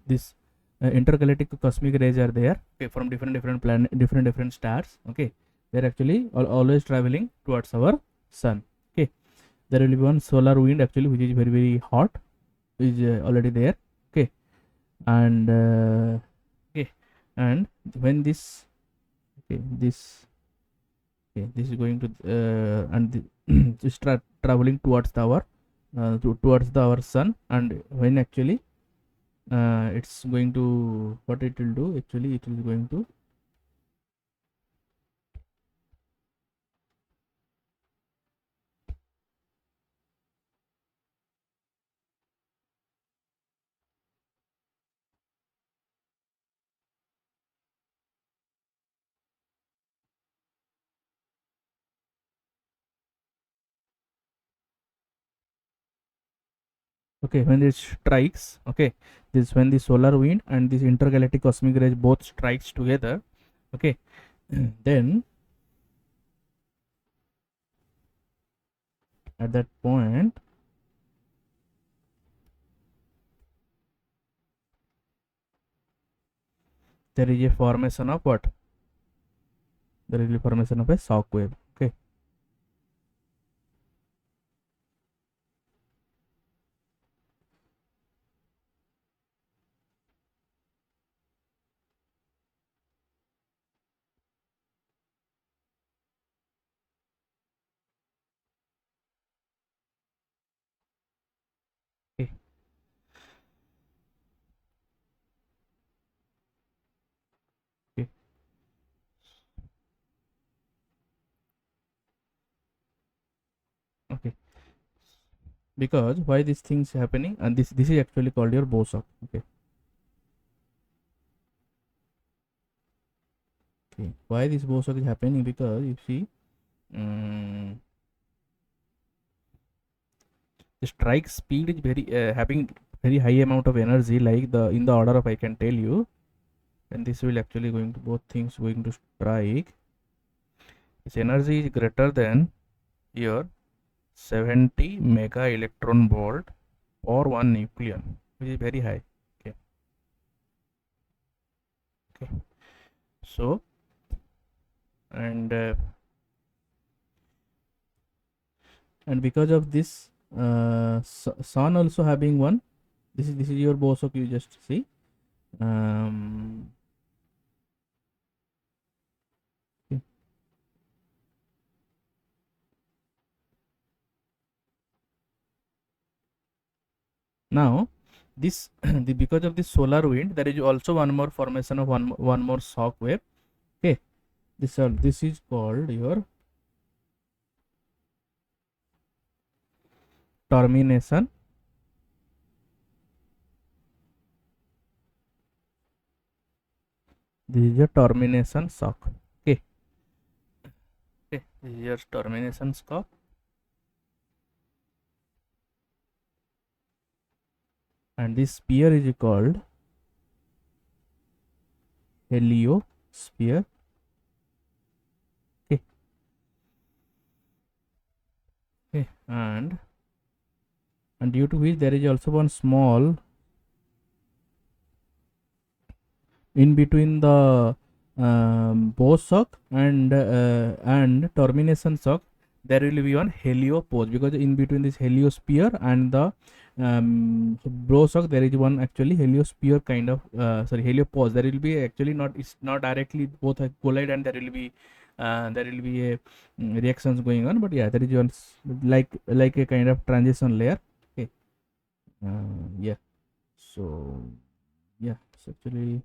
this intergalactic cosmic rays are there. Okay, from different planet, different stars. Okay, they're actually always traveling towards our sun. Okay, there will be one solar wind actually, which is very hot, is already there. Okay, and okay, and when this okay this okay this is going to and just traveling towards our towards our sun, and when actually it's going to what it will do actually, it is going to okay, when it strikes, okay, this when the solar wind and this intergalactic cosmic rays both strikes together, okay, then at that point there is a formation of what? There is a formation of a shock wave. Okay. Okay. Okay. Okay. Because why these things happening, and this is actually called your bow shock. Okay. Okay. Why this bow shock is happening? Because you see, the strike speed is very having very high amount of energy, like the in the order of, I can tell you, and this will actually going to both things going to strike. Its energy is greater than your 70 mega electron volt or 1 nucleon, which is very high. Okay. Okay. So and because of this, sun also having one. This is your boson, you just see. Okay. Now this because of this solar wind, there is also one more formation of one more shock wave. Okay, this is called your termination. This is your termination shock. Okay. Okay, this is your termination shock. And this sphere is called heliosphere. Okay. Okay. And due to which there is also one small in between the bow shock and termination shock, there will be one heliopause, because in between this heliosphere and the bow shock there is one actually heliosphere kind of heliopause. There will be actually not, it's not directly both collide, and there will be a reactions going on, but yeah, there is one like a kind of transition layer. Okay. Yeah. So yeah, it's actually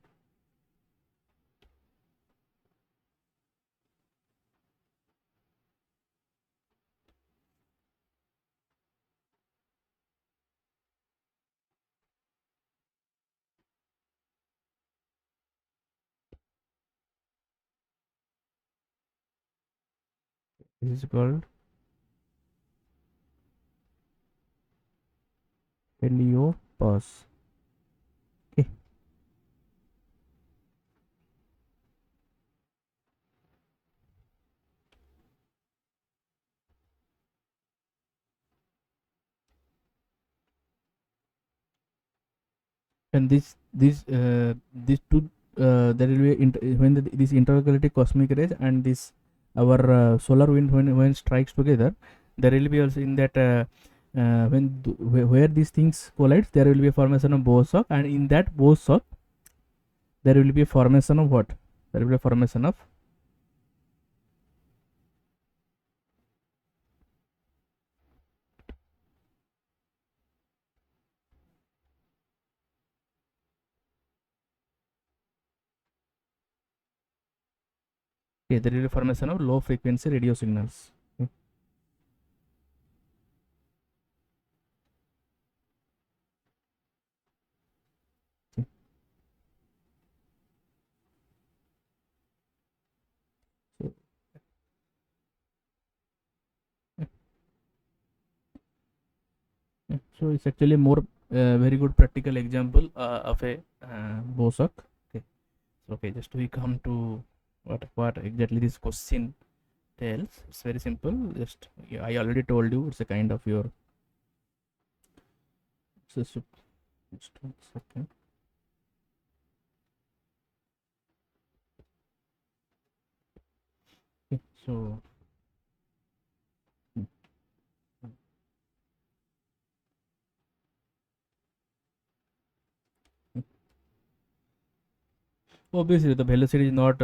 this is called heliopause. Okay. And these two, there will be when this intergalactic cosmic rays and this our solar wind, when strikes together, there will be also in that where these things collide, there will be a formation of boson, and in that boson there will be a formation of what? There will be a formation of okay, there will be a formation of low frequency radio signals. Okay. Okay. So, yeah. So it's actually more very good practical example of a Bosak. Okay, so okay, just we come to what exactly this question tells. It's very simple. Just yeah, I already told you it's a kind of your. Just 1 second. Okay, so hmm, hmm. Obviously the velocity is not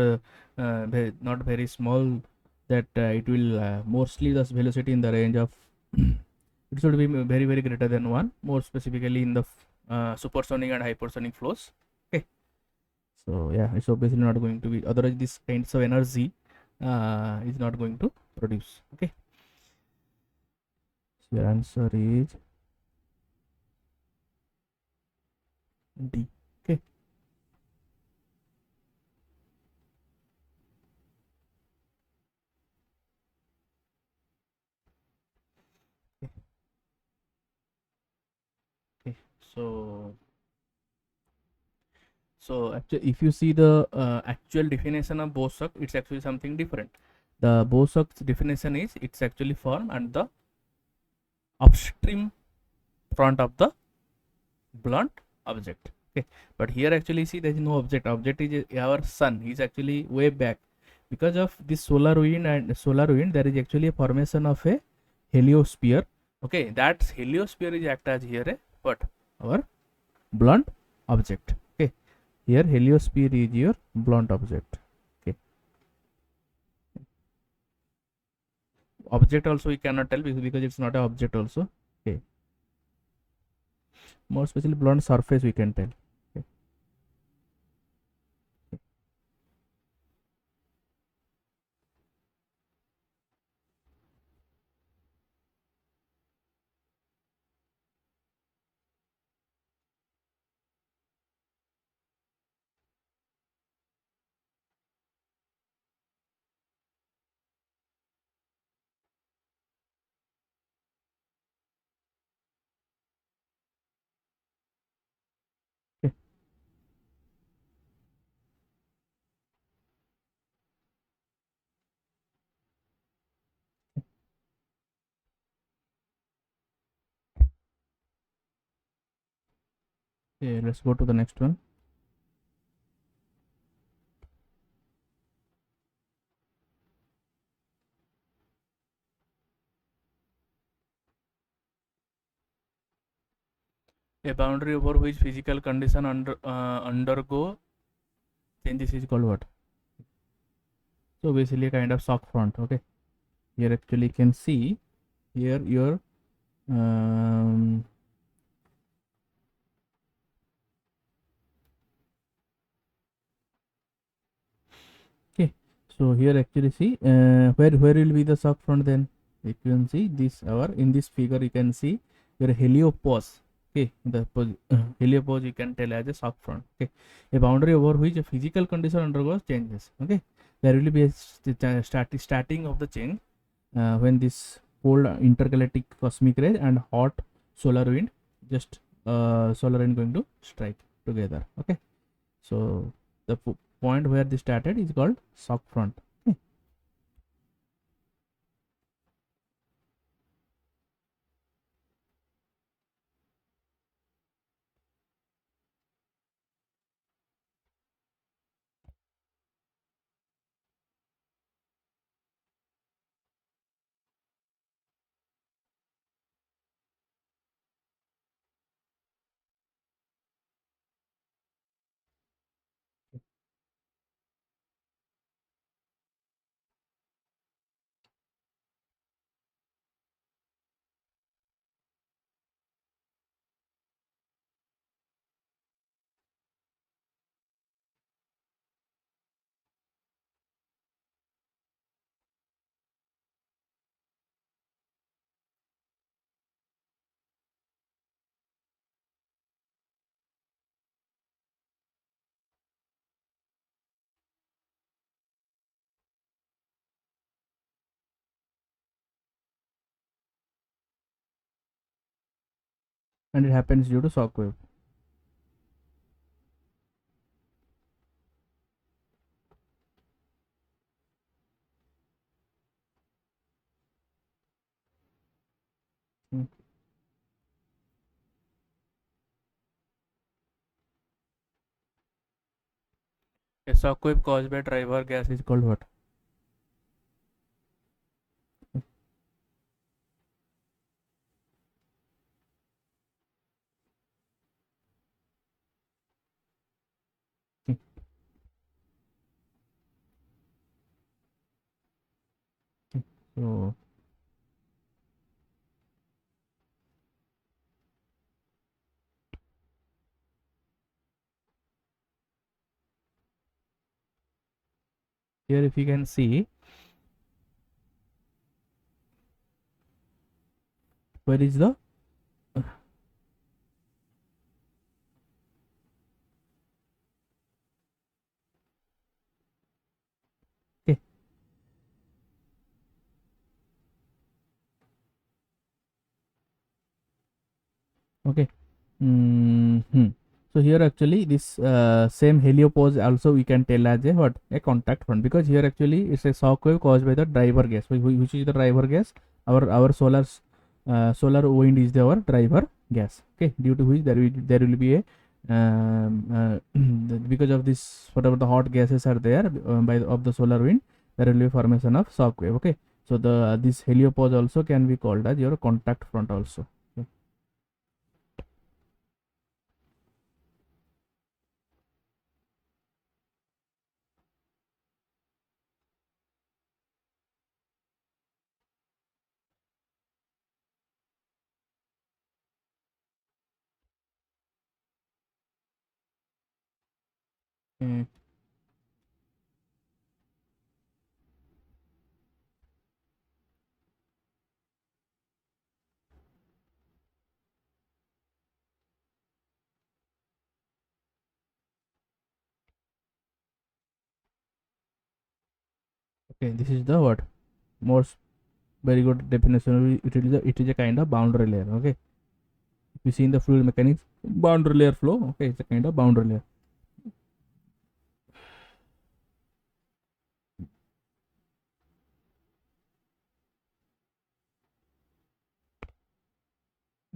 very small. That it will mostly the velocity in the range of it should be very greater than one. More specifically in the supersonic and hypersonic flows. Okay, so yeah, it's obviously not going to be. Otherwise, this kinds of energy is not going to produce. Okay, so your answer is D. Okay. Okay. Okay. So actually, if you see the actual definition of Bosak, it's actually something different. The Bosak's definition is it's actually formed at the upstream front of the blunt object. Okay, but here actually see there is no object. Object is our sun. Is actually way back because of this solar wind. There is actually a formation of a heliosphere. Okay, that heliosphere is act as here a what our blunt object. Okay, here heliosphere is your blunt object. Okay, object also we cannot tell because it's not an object also. Okay, more especially blunt surface we can tell. Okay. Okay. Okay, let's go to the next one. A boundary over which physical condition undergo changes is called what? So basically a kind of shock front. Okay, here actually you can see here your um, okay. So here actually see where will be the shock front then? You can see this our in this figure you can see your heliopause. Okay, the heliopause you can tell as a shock front. Okay, a boundary over which a physical condition undergoes changes. Okay, there will be a starting of the change when this cold intergalactic cosmic ray and hot solar wind just solar wind going to strike together. Okay, so the point where this started is called shock front. Okay. and it happens due to shock wave. Hmm. A shock wave caused by driver gas is called what? Hmm. So here if you can see, where is the okay. Okay. Hmm. So here actually this same heliopause also we can tell as a what, a contact front, because here actually it's a shock wave caused by the driver gas. Which is the driver gas? Our solar wind is our driver gas. Okay, due to which there will be a because of this, whatever the hot gases are there by of the solar wind, there will be formation of shock wave. Okay, so the this heliopause also can be called as your contact front also. Okay. Mm. Okay, this is the what, most very good definition. It is a kind of boundary layer. Okay, if you see in the fluid mechanics, boundary layer flow. Okay, it's a kind of boundary layer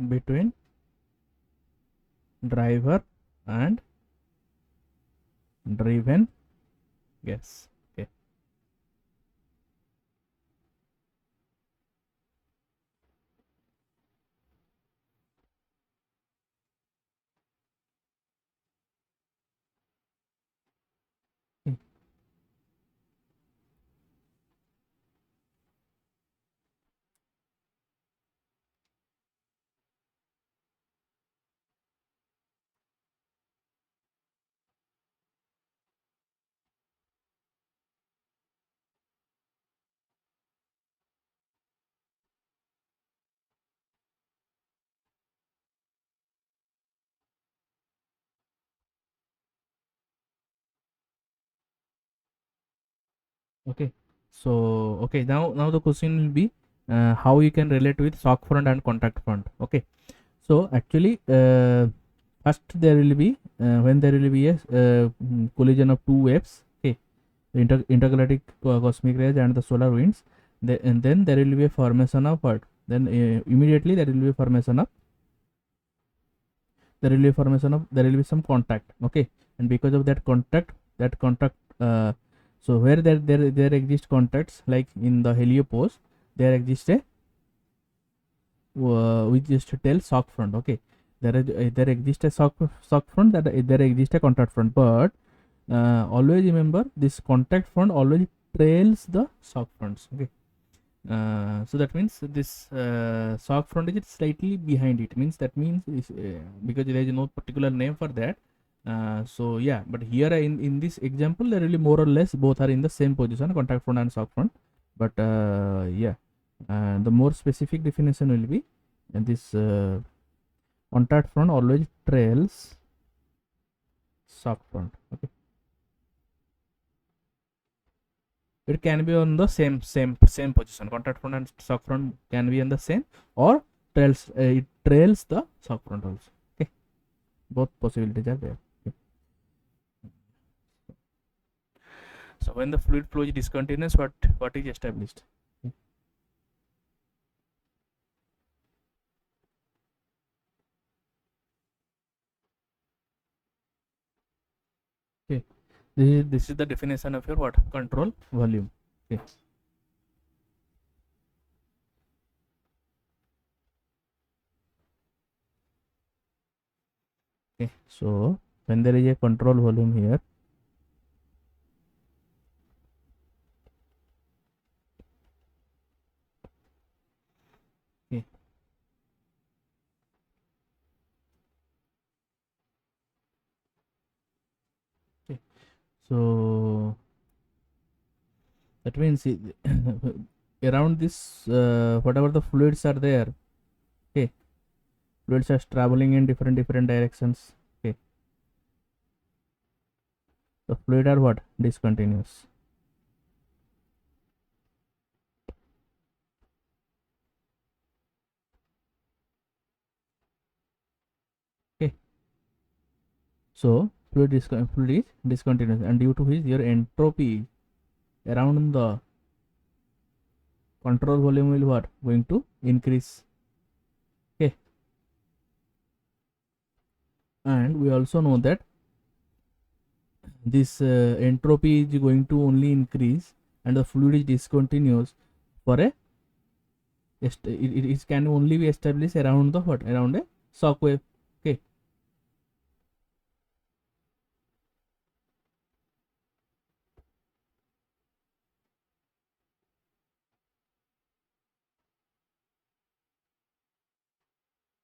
between driver and driven gas. Okay. Hmm. Okay. So okay, now the question will be how you can relate with shock front and contact front. Okay. So actually, first there will be when there will be a collision of two waves. Okay, the intergalactic cosmic rays and the solar winds. And then there will be a formation of what? Then immediately there will be a formation of there will be some contact. Okay, and because of that contact, so where there exist contacts, like in the heliopause, there exists a we just tell shock front. Okay, there exists a shock front, that there exists a contact front, but always remember this contact front always trails the shock fronts. Okay, so that means this shock front is slightly behind it, means that means because there is no particular name for that. So yeah, but here in this example there will be more or less both are in the same position, contact front and shock front. But yeah, the more specific definition will be, and this contact front always trails shock front. Okay, it can be on the same position. Contact front and shock front can be on the same, or trails the shock front also. Okay, both possibilities are there. Okay. So when the fluid flow is discontinuous, what is established? Okay, this is the definition of your what? Control volume. Okay. Okay, so when there is a control volume here, okay, okay, so that means around this whatever the fluids are there, okay, fluids are traveling in different directions. Okay, the fluid are what? Discontinuous. Okay, so fluid is discontinuous, and due to which your entropy around the control volume will what? Going to increase. Okay, and we also know that this entropy is going to only increase and the fluid is discontinuous for a it can only be established around the what? Around a shock wave. Okay,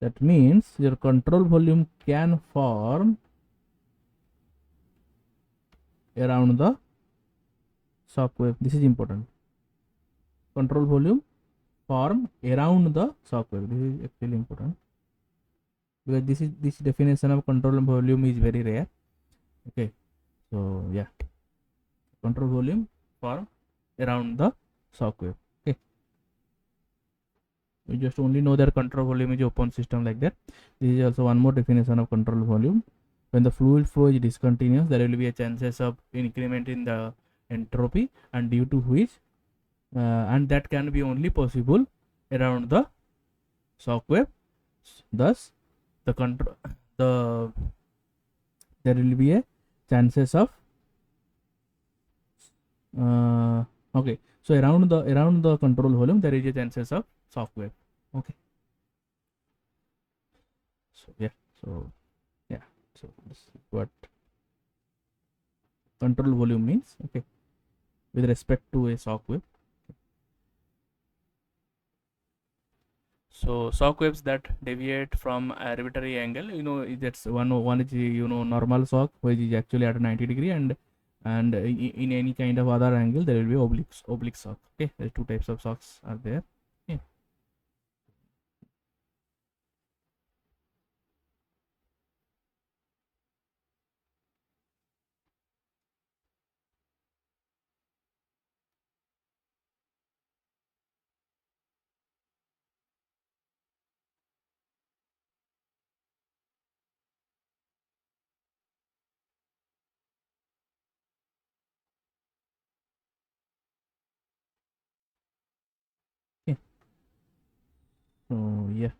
that means your control volume can form around the shock wave. This is important. Control volume form around the shock wave. This is actually important because this definition of control volume is very rare. Okay, so yeah, control volume form around the shock wave. Okay, we just only know that control volume is open system like that. This is also one more definition of control volume. When the fluid flow is discontinuous, there will be a chances of increment in the entropy, and due to which and that can be only possible around the shock wave. Thus the control the there will be a chances of okay, so around the control volume there is a chances of shock wave. Okay, so yeah, so yeah, so this is what control volume means. Okay, with respect to a shock wave. So shock waves that deviate from arbitrary angle, that's one is normal shock which is actually at 90 degree, and in any kind of other angle there will be oblique shock. Okay, there are two types of shocks are there. Okay. Okay. So yeah.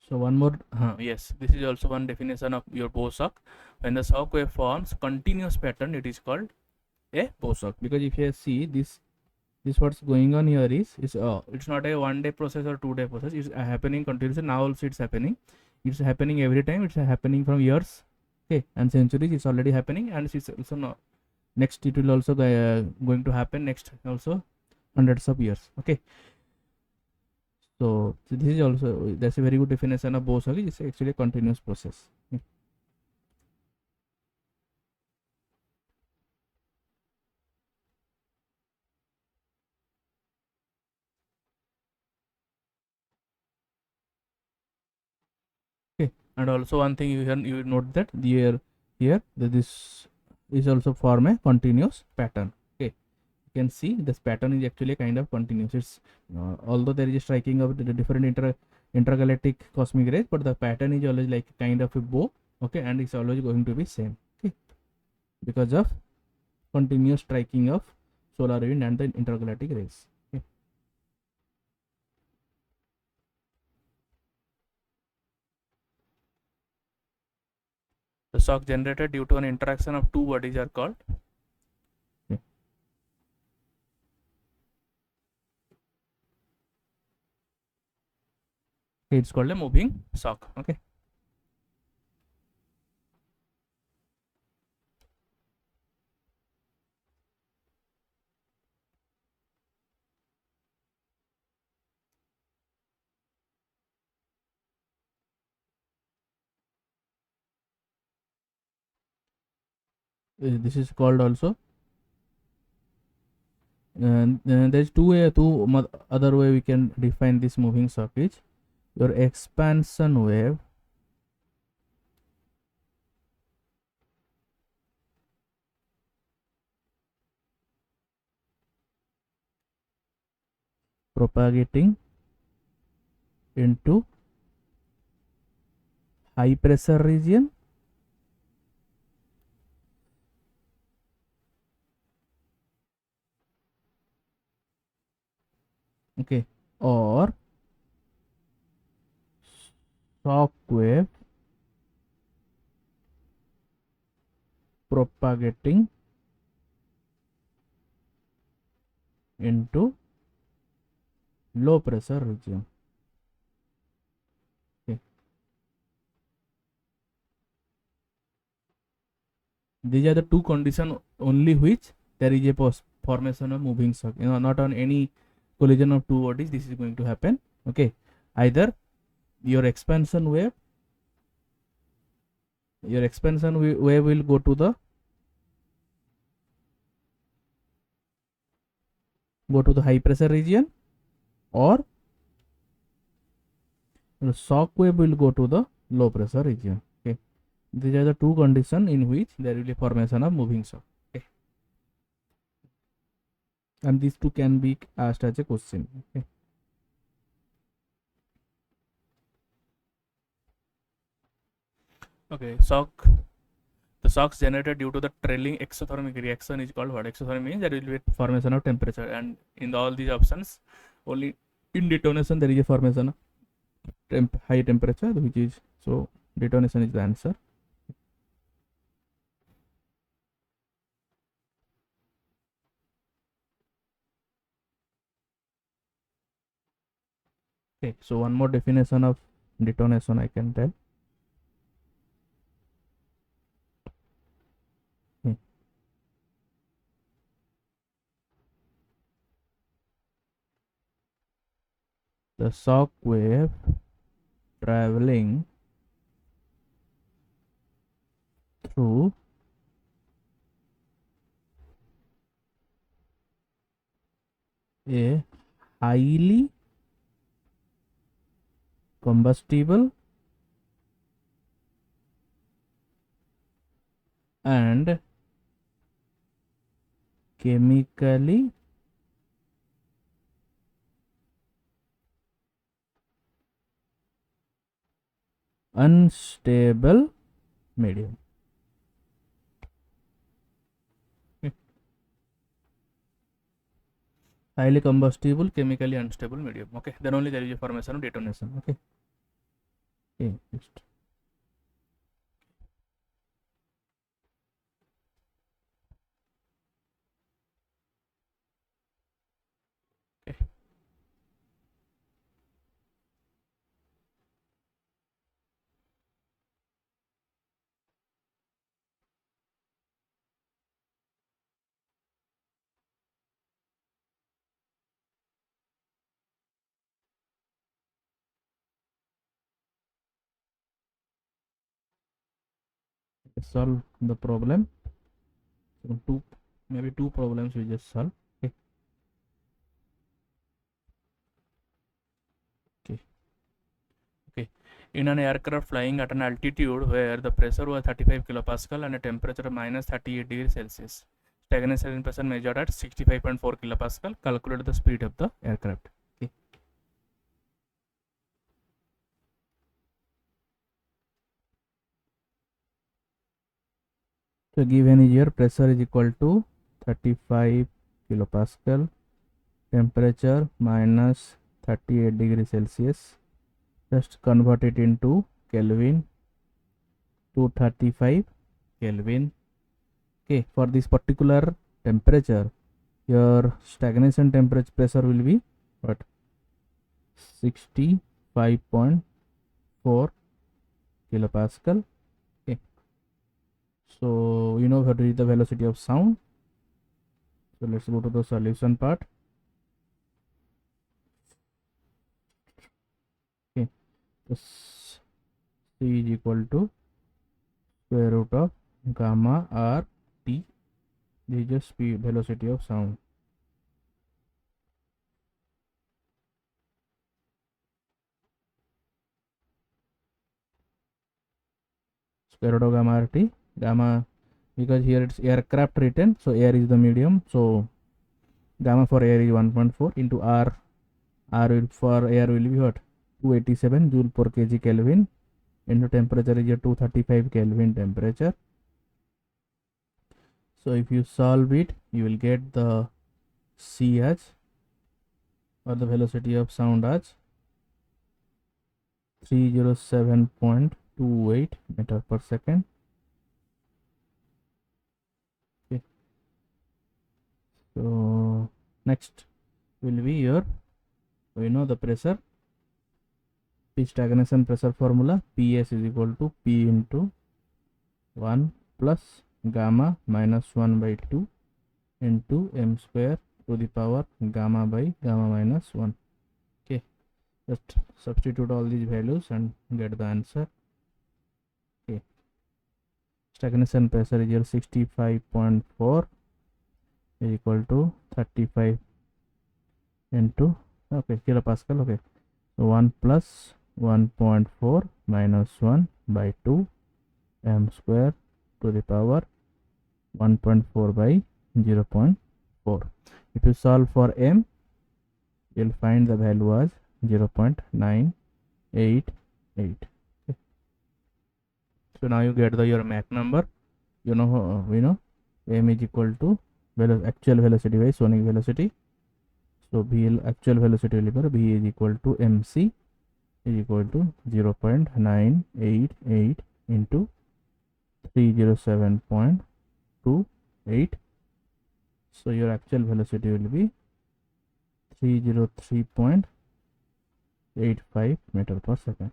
So one more, yes, this is also one definition of your bow shock. When the shock wave forms continuous pattern, it is called a bow shock. Because if you see this what's going on here is it's not a 1 day process or 2 day process. It's happening continuously. Now also it's happening. It's happening every time. It's happening from years, okay, and centuries. It's already happening, and it's also next. It will also going to happen next also hundreds of years. Okay. So this is also, that's a very good definition of both. It's actually a continuous process. Okay, and also one thing you note that here this is also form a continuous pattern. Okay, you can see this pattern is actually a kind of continuous. It's although there is a striking of the different intergalactic cosmic rays, but the pattern is always like kind of a bow. Okay, and it's always going to be same. Okay, because of continuous striking of solar wind and the intergalactic rays. Okay. The shock generated due to an interaction of two bodies are called. Okay. It's called a moving shock. Okay. This is called also. And there's two other way we can define this moving shock is your expansion wave propagating into high pressure region okay, or shock wave propagating into low pressure region. Okay. These are the two conditions only which there is a formation of moving shock. Not on any collision of two bodies this is going to happen. Okay, either your expansion wave wave will go to the high pressure region, or the shock wave will go to the low pressure region. Okay, these are the two conditions in which there will be formation of moving shock. Okay, and these two can be asked as a question. Okay. Okay, the shocks generated due to the trailing exothermic reaction is called what? Exothermic means there will be a formation of temperature, and in all these options, only in detonation there is a formation of high temperature, which is so detonation is the answer. Okay, so one more definition of detonation I can tell. Okay. The shock wave traveling through a highly combustible and chemically unstable medium. Highly combustible, chemically unstable medium. Okay, then only there is a formation of detonation. Okay. Okay, next. Okay. Let's solve the problem. So maybe two problems we just solve. Okay. Okay. Okay. In an aircraft flying at an altitude where the pressure was 35 kilopascal and a temperature of minus 38 degrees Celsius, stagnation pressure measured at 65.4 kilopascal. Calculate the speed of the aircraft. Okay. So given is here pressure is equal to 35 kilopascal, temperature minus 38 degrees Celsius. Just convert it into Kelvin, 235 Kelvin. Okay, for this particular temperature, your stagnation temperature pressure will be what? 65.4 kilopascal. Okay, so you know how to read the velocity of sound. So let's go to the solution part. Okay, so C is equal to square root of gamma r t. This is just speed velocity of sound. Square root of gamma r t, gamma, because here it's aircraft written, so air is the medium, so gamma for air is 1.4 into r. R will for air will be what? 287 joule per kg Kelvin into temperature is a 235 Kelvin temperature. So if you solve it, you will get the C as, or the velocity of sound as 307.28 meter per second. Okay. So next will be your, we know the pressure, pitch stagnation pressure formula. PS is equal to P into 1 plus gamma minus 1 by 2 into m square to the power gamma by gamma minus 1. Okay, just substitute all these values and get the answer. Okay, stagnation pressure is here 65.4 is equal to 35 into, okay, kilopascal. Okay, so 1 plus 1.4 minus 1 by 2 m square to the power 1.4 by 0.4. If you solve for m, you'll find the value as 0.988. Okay. So now you get your Mach number. You know, we know m is equal to actual velocity by sonic velocity. So v actual velocity will be v is equal to mc is equal to 0.988 into 307.28. So your actual velocity will be 303.85 meter per second.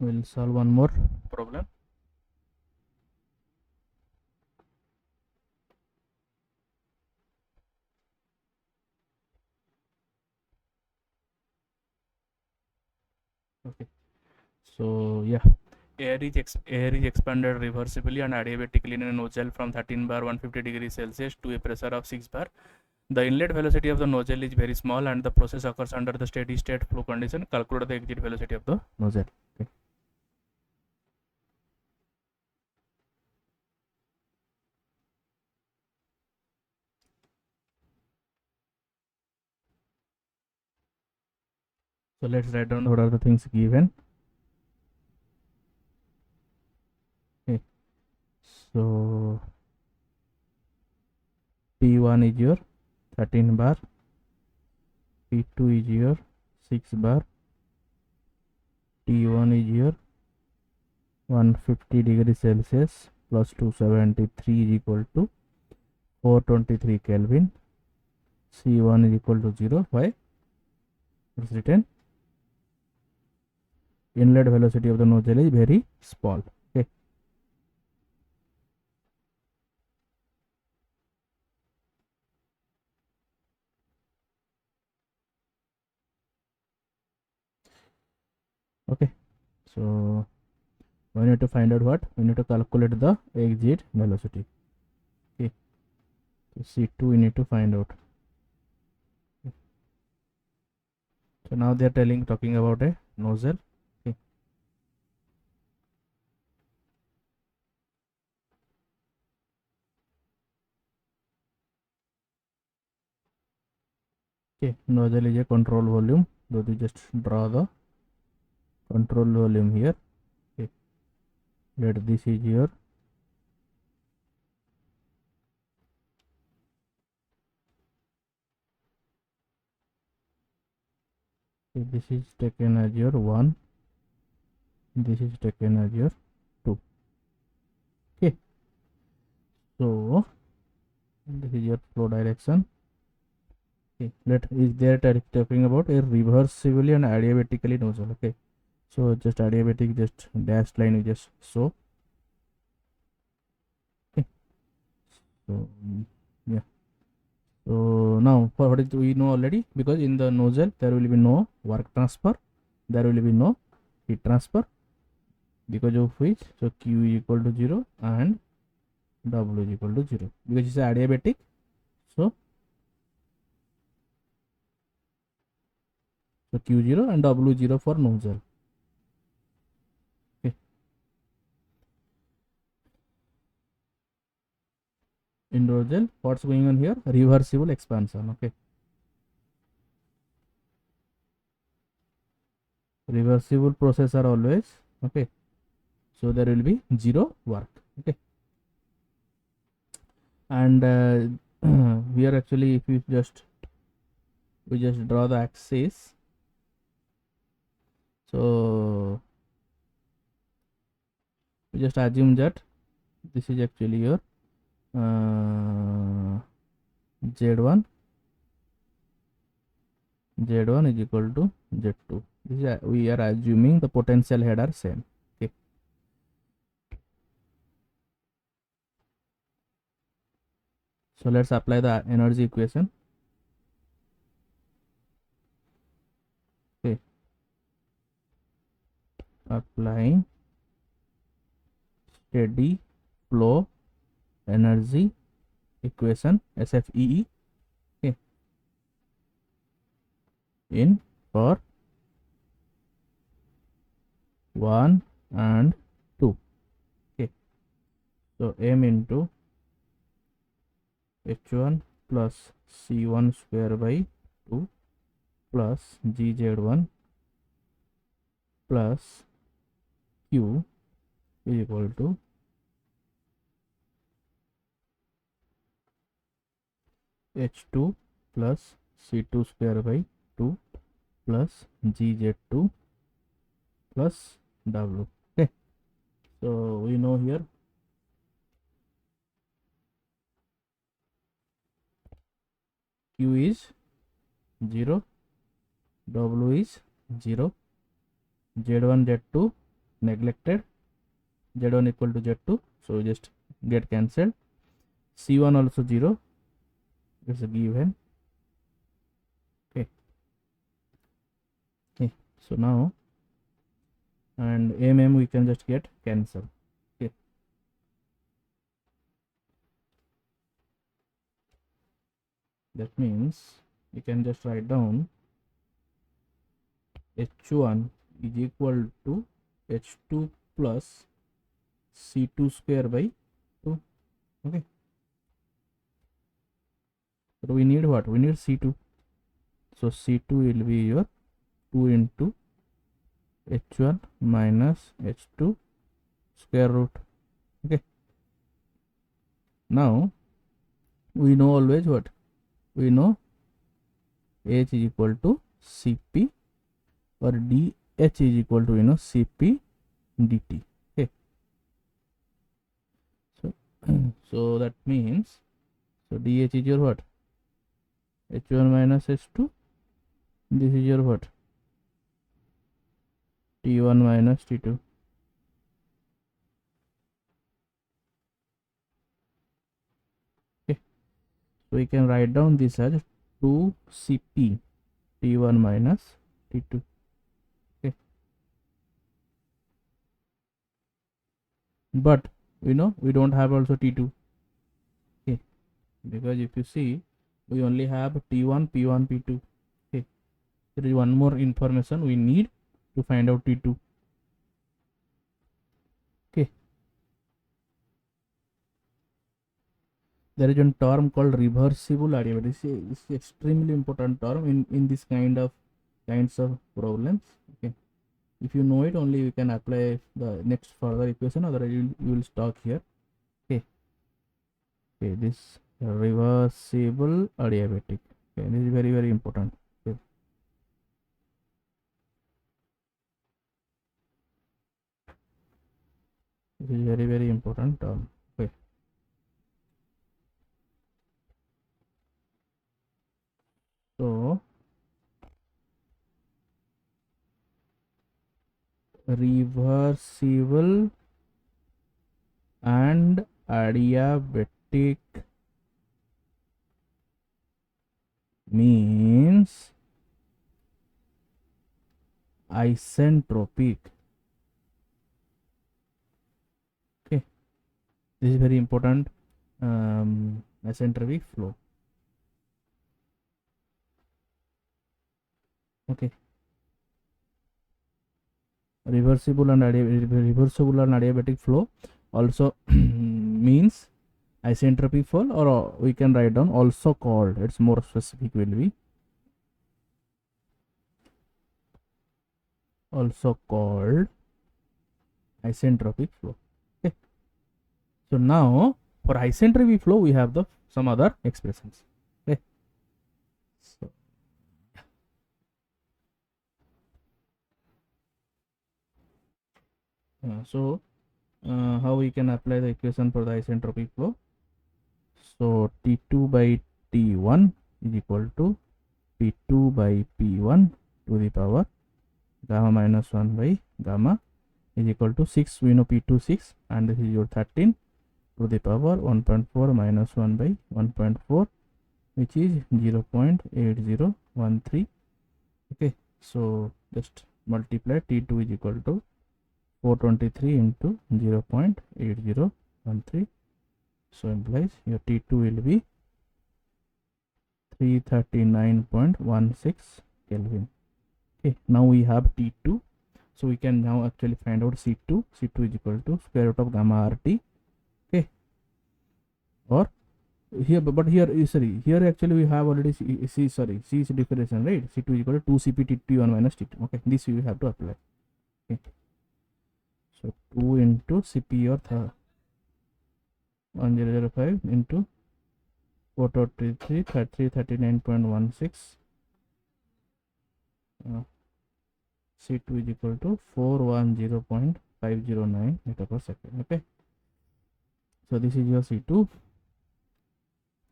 We'll solve one more problem. Okay, so yeah, air is expanded reversibly and adiabatically in a nozzle from 13 bar 150 degrees Celsius to a pressure of 6 bar. The inlet velocity of the nozzle is very small and the process occurs under the steady state flow condition. Calculate the exit velocity of the nozzle. Okay. So let's write down what are the things given. Okay, so P1 is your 13 bar, P2 is your 6 bar, T1 is your 150 degrees Celsius plus 273 is equal to 423 Kelvin. C1 is equal to 0. Why? It's written inlet velocity of the nozzle is very small. Okay. Okay, so we need to find out what? We need to calculate the exit velocity. Okay, so C2 we need to find out. So now they are talking about a nozzle. Okay. Okay, nozzle is a control volume. So you just draw the control volume here. Okay. Let this is your this is taken as your 1, this is taken as your 2. Okay, so this is your flow direction. Okay, let is there talking about a reversibly and adiabatically nozzle. Okay, so just adiabatic, just dashed line you just show. Okay, so yeah, so now for what we know already, because in the nozzle there will be no work transfer, there will be no heat transfer, because of which so Q is equal to 0 and W is equal to 0, because it's adiabatic. So Q0 and W0 for nozzle. Okay, in nozzle what's going on here, reversible expansion. Okay, reversible process are always okay, so there will be 0 work. Okay, and here actually if you just we just draw the axis, so we just assume that this is actually your Z1 is equal to Z2. This is we are assuming the potential head are same. Okay, so let's apply the energy equation. Okay, applying steady flow energy equation SFEE. Okay, in for 1 and 2. Okay, so M into H1 plus C1 square by 2 plus GZ1 plus Q is equal to H2 plus C2 square by 2 plus GZ2 plus W. Okay, so we know here Q is 0, W is 0, Z1 Z2 neglected, Z1 equal to Z2, so just get cancelled. C1 also 0, it's a given. Okay, okay, so now and we can just get cancel. Okay, that means you can just write down H1 is equal to H2 plus C2 square by 2. Okay, so we need what? We need C2. So C2 will be your 2 into H1 minus H2 square root. Okay, now we know always what? We know H is equal to Cp, or dH is equal to Cp dt. Okay, so so that means so dH is your what? H1 minus H2. This is your what? T1 minus T2. Okay, so we can write down this as 2Cp T1 minus T2. Okay, but we know we don't have also T2. Okay, because if you see we only have T1 P1 P2. Okay, there is one more information we need to find out T2. Okay, there is a term called reversible adiabatic. It's extremely important term in this kinds of problems. Okay, if you know it, only you can apply the next further equation, otherwise you will stop here. Okay, this reversible adiabatic. Okay, this is very important. Okay. This is very important term. Okay. So reversible and adiabatic means isentropic. Okay, this is very important. Isentropic flow. Okay, reversible and adiabatic flow also means isentropic flow, or we can write down also called, it's more specific, will be also called isentropic flow. Okay, so now for isentropic flow we have the some other expressions. Okay, so how we can apply the equation for the isentropic flow? So T2 by T1 is equal to P2 by P1 to the power gamma minus 1 by gamma is equal to 6. We know P2 6, and this is your 13 to the power 1.4 minus 1 by 1.4, which is 0.8013. Okay, so just multiply. T2 is equal to 423 into 0.8013, so implies your T2 will be 339.16 Kelvin. Okay, now we have T2, so we can now actually find out C2. C2 is equal to square root of gamma RT. Okay, or here, but here here actually we have already C is differentiation, right? C2 is equal to 2 Cp T1 minus T2. Okay, this you have to apply. Okay, so 2 into Cp or 1005 into 423 39.16. C2 is equal to 410.509 meter per second. Okay, so this is your C2.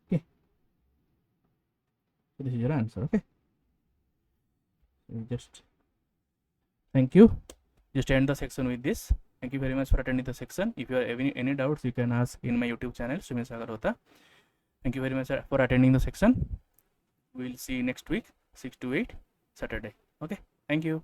Okay, so this is your answer. Okay, so just thank you. Just end the section with this. Thank you very much for attending the section. If you have any doubts, you can ask in my YouTube channel, Sumit Sagar Hota. Thank you very much for attending the section. We will see you next week, 6 to 8 Saturday. Okay, thank you.